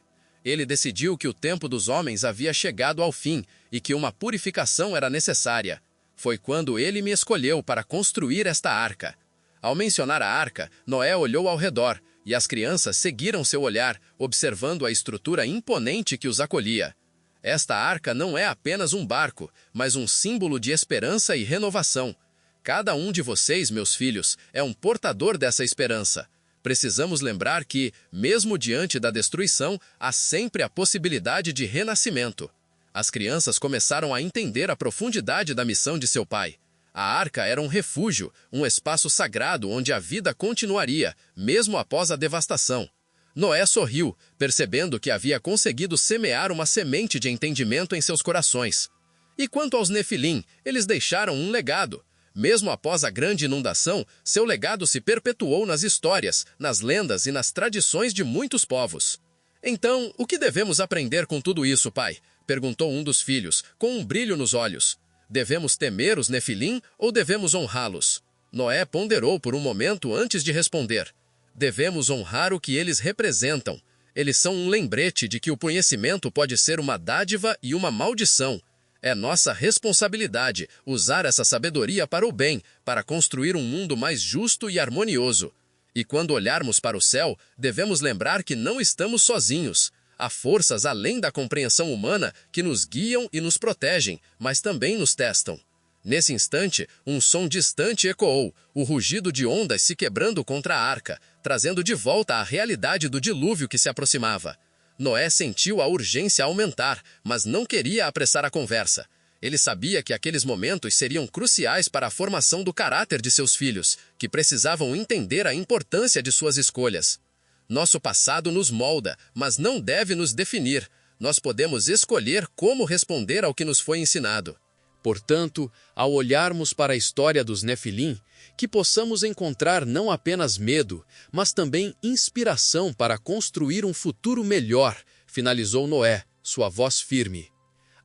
Ele decidiu que o tempo dos homens havia chegado ao fim, e que uma purificação era necessária. Foi quando ele me escolheu para construir esta arca. Ao mencionar a arca, Noé olhou ao redor, e as crianças seguiram seu olhar, observando a estrutura imponente que os acolhia. Esta arca não é apenas um barco, mas um símbolo de esperança e renovação. Cada um de vocês, meus filhos, é um portador dessa esperança. Precisamos lembrar que, mesmo diante da destruição, há sempre a possibilidade de renascimento. As crianças começaram a entender a profundidade da missão de seu pai. A arca era um refúgio, um espaço sagrado onde a vida continuaria, mesmo após a devastação. Noé sorriu, percebendo que havia conseguido semear uma semente de entendimento em seus corações. E quanto aos Nefilim, eles deixaram um legado. Mesmo após a grande inundação, seu legado se perpetuou nas histórias, nas lendas e nas tradições de muitos povos. Então, o que devemos aprender com tudo isso, pai? Perguntou um dos filhos, com um brilho nos olhos. Devemos temer os Nefilim ou devemos honrá-los? Noé ponderou por um momento antes de responder. Devemos honrar o que eles representam. Eles são um lembrete de que o conhecimento pode ser uma dádiva e uma maldição. É nossa responsabilidade usar essa sabedoria para o bem, para construir um mundo mais justo e harmonioso. E quando olharmos para o céu, devemos lembrar que não estamos sozinhos. Há forças além da compreensão humana que nos guiam e nos protegem, mas também nos testam. Nesse instante, um som distante ecoou, o rugido de ondas se quebrando contra a arca, trazendo de volta a realidade do dilúvio que se aproximava. Noé sentiu a urgência aumentar, mas não queria apressar a conversa. Ele sabia que aqueles momentos seriam cruciais para a formação do caráter de seus filhos, que precisavam entender a importância de suas escolhas. Nosso passado nos molda, mas não deve nos definir. Nós podemos escolher como responder ao que nos foi ensinado. Portanto, ao olharmos para a história dos Nefilim, que possamos encontrar não apenas medo, mas também inspiração para construir um futuro melhor, finalizou Noé, sua voz firme.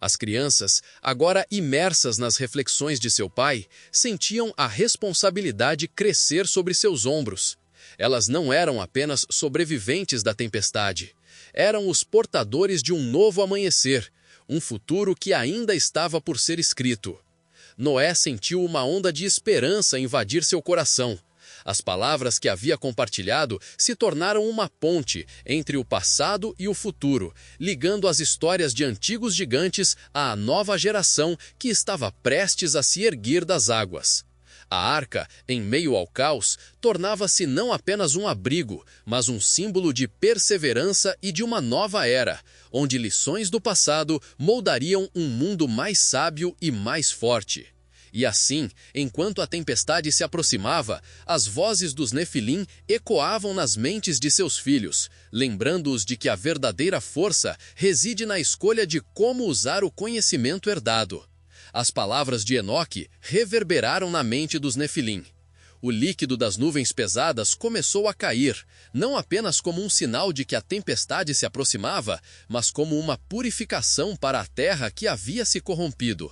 As crianças, agora imersas nas reflexões de seu pai, sentiam a responsabilidade crescer sobre seus ombros. Elas não eram apenas sobreviventes da tempestade. Eram os portadores de um novo amanhecer, um futuro que ainda estava por ser escrito. Noé sentiu uma onda de esperança invadir seu coração. As palavras que havia compartilhado se tornaram uma ponte entre o passado e o futuro, ligando as histórias de antigos gigantes à nova geração que estava prestes a se erguer das águas. A arca, em meio ao caos, tornava-se não apenas um abrigo, mas um símbolo de perseverança e de uma nova era, onde lições do passado moldariam um mundo mais sábio e mais forte. E assim, enquanto a tempestade se aproximava, as vozes dos Nefilim ecoavam nas mentes de seus filhos, lembrando-os de que a verdadeira força reside na escolha de como usar o conhecimento herdado. As palavras de Enoque reverberaram na mente dos Nefilim. O líquido das nuvens pesadas começou a cair, não apenas como um sinal de que a tempestade se aproximava, mas como uma purificação para a terra que havia se corrompido.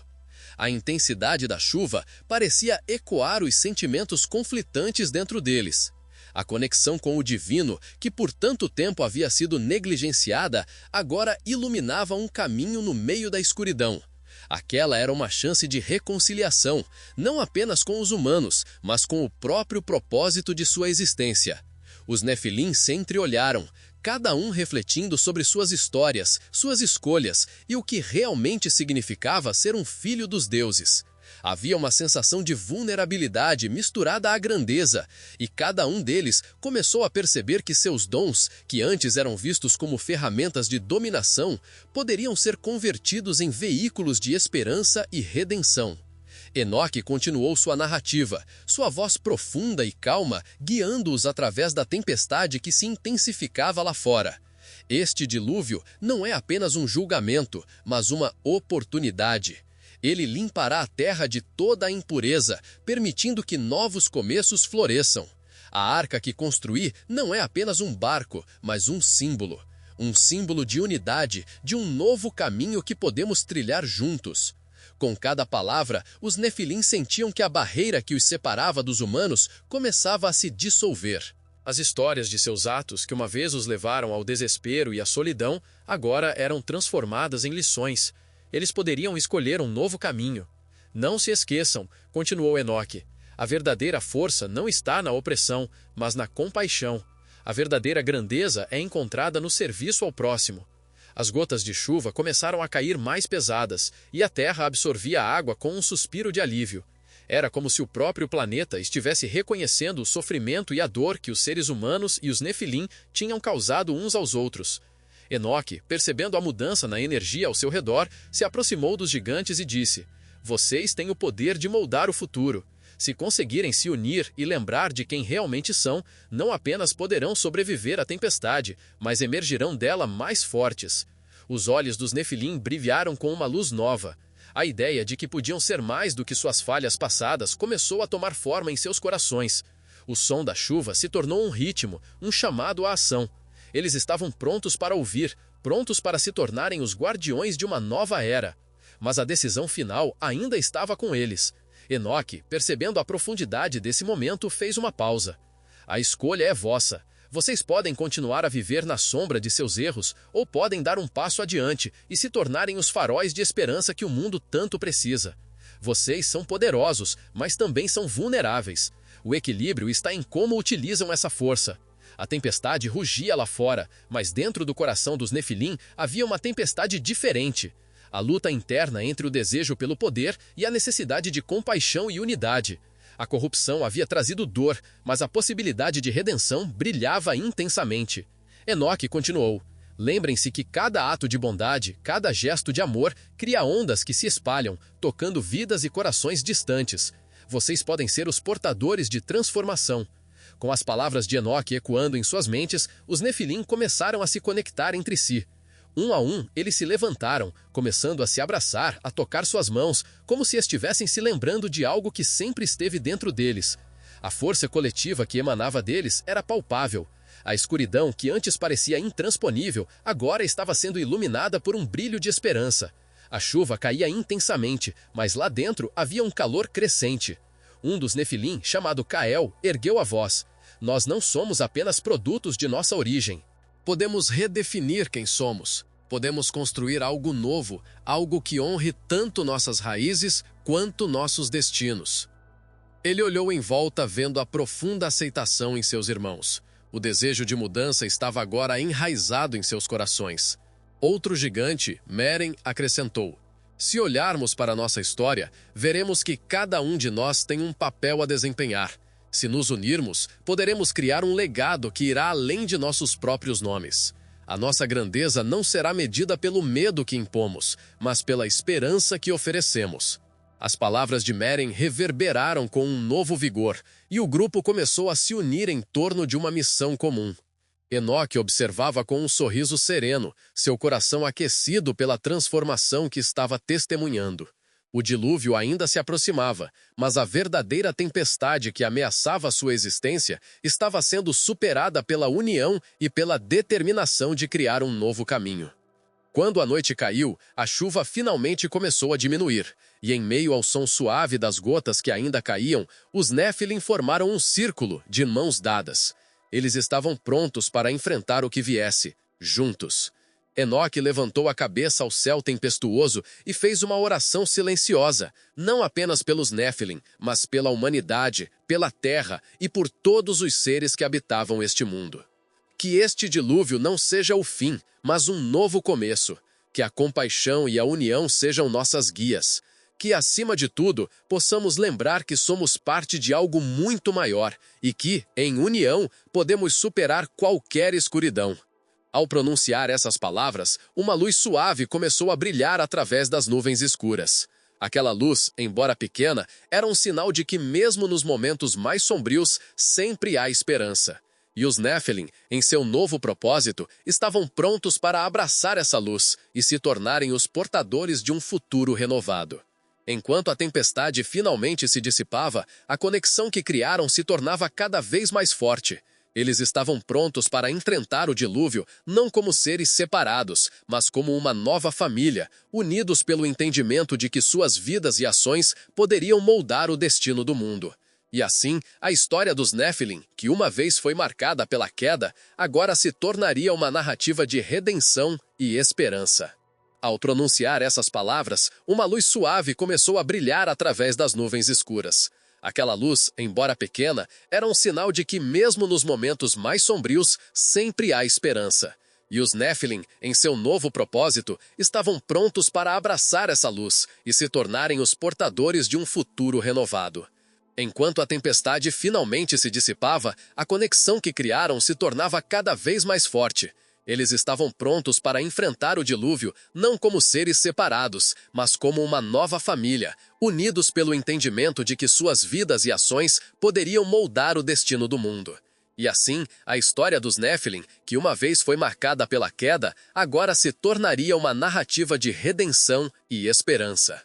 A intensidade da chuva parecia ecoar os sentimentos conflitantes dentro deles. A conexão com o divino, que por tanto tempo havia sido negligenciada, agora iluminava um caminho no meio da escuridão. Aquela era uma chance de reconciliação, não apenas com os humanos, mas com o próprio propósito de sua existência. Os Nefilim se entreolharam, cada um refletindo sobre suas histórias, suas escolhas e o que realmente significava ser um filho dos deuses. Havia uma sensação de vulnerabilidade misturada à grandeza, e cada um deles começou a perceber que seus dons, que antes eram vistos como ferramentas de dominação, poderiam ser convertidos em veículos de esperança e redenção. Enoque continuou sua narrativa, sua voz profunda e calma, guiando-os através da tempestade que se intensificava lá fora. Este dilúvio não é apenas um julgamento, mas uma oportunidade. Ele limpará a terra de toda a impureza, permitindo que novos começos floresçam. A arca que construí não é apenas um barco, mas um símbolo. Um símbolo de unidade, de um novo caminho que podemos trilhar juntos. Com cada palavra, os Nefilim sentiam que a barreira que os separava dos humanos começava a se dissolver. As histórias de seus atos, que uma vez os levaram ao desespero e à solidão, agora eram transformadas em lições. Eles poderiam escolher um novo caminho. Não se esqueçam, continuou Enoque, a verdadeira força não está na opressão, mas na compaixão. A verdadeira grandeza é encontrada no serviço ao próximo. As gotas de chuva começaram a cair mais pesadas, e a terra absorvia a água com um suspiro de alívio. Era como se o próprio planeta estivesse reconhecendo o sofrimento e a dor que os seres humanos e os Nefilim tinham causado uns aos outros. Enoque, percebendo a mudança na energia ao seu redor, se aproximou dos gigantes e disse: "Vocês têm o poder de moldar o futuro. Se conseguirem se unir e lembrar de quem realmente são, não apenas poderão sobreviver à tempestade, mas emergirão dela mais fortes." Os olhos dos Nefilim brilharam com uma luz nova. A ideia de que podiam ser mais do que suas falhas passadas começou a tomar forma em seus corações. O som da chuva se tornou um ritmo, um chamado à ação. Eles estavam prontos para ouvir, prontos para se tornarem os guardiões de uma nova era. Mas a decisão final ainda estava com eles. Enoque, percebendo a profundidade desse momento, fez uma pausa. A escolha é vossa. Vocês podem continuar a viver na sombra de seus erros, ou podem dar um passo adiante e se tornarem os faróis de esperança que o mundo tanto precisa. Vocês são poderosos, mas também são vulneráveis. O equilíbrio está em como utilizam essa força. A tempestade rugia lá fora, mas dentro do coração dos Nefilim havia uma tempestade diferente. A luta interna entre o desejo pelo poder e a necessidade de compaixão e unidade. A corrupção havia trazido dor, mas a possibilidade de redenção brilhava intensamente. Enoque continuou. Lembrem-se que cada ato de bondade, cada gesto de amor, cria ondas que se espalham, tocando vidas e corações distantes. Vocês podem ser os portadores de transformação. Com as palavras de Enoque ecoando em suas mentes, os Nefilim começaram a se conectar entre si. Um a um, eles se levantaram, começando a se abraçar, a tocar suas mãos, como se estivessem se lembrando de algo que sempre esteve dentro deles. A força coletiva que emanava deles era palpável. A escuridão, que antes parecia intransponível, agora estava sendo iluminada por um brilho de esperança. A chuva caía intensamente, mas lá dentro havia um calor crescente. Um dos Nefilim, chamado Cael, ergueu a voz. Nós não somos apenas produtos de nossa origem. Podemos redefinir quem somos. Podemos construir algo novo, algo que honre tanto nossas raízes quanto nossos destinos. Ele olhou em volta, vendo a profunda aceitação em seus irmãos. O desejo de mudança estava agora enraizado em seus corações. Outro gigante, Meren, acrescentou: se olharmos para nossa história, veremos que cada um de nós tem um papel a desempenhar. Se nos unirmos, poderemos criar um legado que irá além de nossos próprios nomes. A nossa grandeza não será medida pelo medo que impomos, mas pela esperança que oferecemos. As palavras de Meren reverberaram com um novo vigor, e o grupo começou a se unir em torno de uma missão comum. Enoque observava com um sorriso sereno, seu coração aquecido pela transformação que estava testemunhando. O dilúvio ainda se aproximava, mas a verdadeira tempestade que ameaçava sua existência estava sendo superada pela união e pela determinação de criar um novo caminho. Quando a noite caiu, a chuva finalmente começou a diminuir, e em meio ao som suave das gotas que ainda caíam, os Nefilim formaram um círculo de mãos dadas. Eles estavam prontos para enfrentar o que viesse, juntos. Enoque levantou a cabeça ao céu tempestuoso e fez uma oração silenciosa, não apenas pelos Nefilim, mas pela humanidade, pela terra e por todos os seres que habitavam este mundo. Que este dilúvio não seja o fim, mas um novo começo. Que a compaixão e a união sejam nossas guias. Que, acima de tudo, possamos lembrar que somos parte de algo muito maior e que, em união, podemos superar qualquer escuridão. Ao pronunciar essas palavras, uma luz suave começou a brilhar através das nuvens escuras. Aquela luz, embora pequena, era um sinal de que mesmo nos momentos mais sombrios, sempre há esperança. E os Nefilim, em seu novo propósito, estavam prontos para abraçar essa luz e se tornarem os portadores de um futuro renovado. Enquanto a tempestade finalmente se dissipava, a conexão que criaram se tornava cada vez mais forte. Eles estavam prontos para enfrentar o dilúvio não como seres separados, mas como uma nova família, unidos pelo entendimento de que suas vidas e ações poderiam moldar o destino do mundo. E assim, a história dos Nefilim, que uma vez foi marcada pela queda, agora se tornaria uma narrativa de redenção e esperança. Ao pronunciar essas palavras, uma luz suave começou a brilhar através das nuvens escuras. Aquela luz, embora pequena, era um sinal de que mesmo nos momentos mais sombrios, sempre há esperança. E os Nefilim, em seu novo propósito, estavam prontos para abraçar essa luz e se tornarem os portadores de um futuro renovado. Enquanto a tempestade finalmente se dissipava, a conexão que criaram se tornava cada vez mais forte. Eles estavam prontos para enfrentar o dilúvio não como seres separados, mas como uma nova família, unidos pelo entendimento de que suas vidas e ações poderiam moldar o destino do mundo. E assim, a história dos Nefilim, que uma vez foi marcada pela queda, agora se tornaria uma narrativa de redenção e esperança.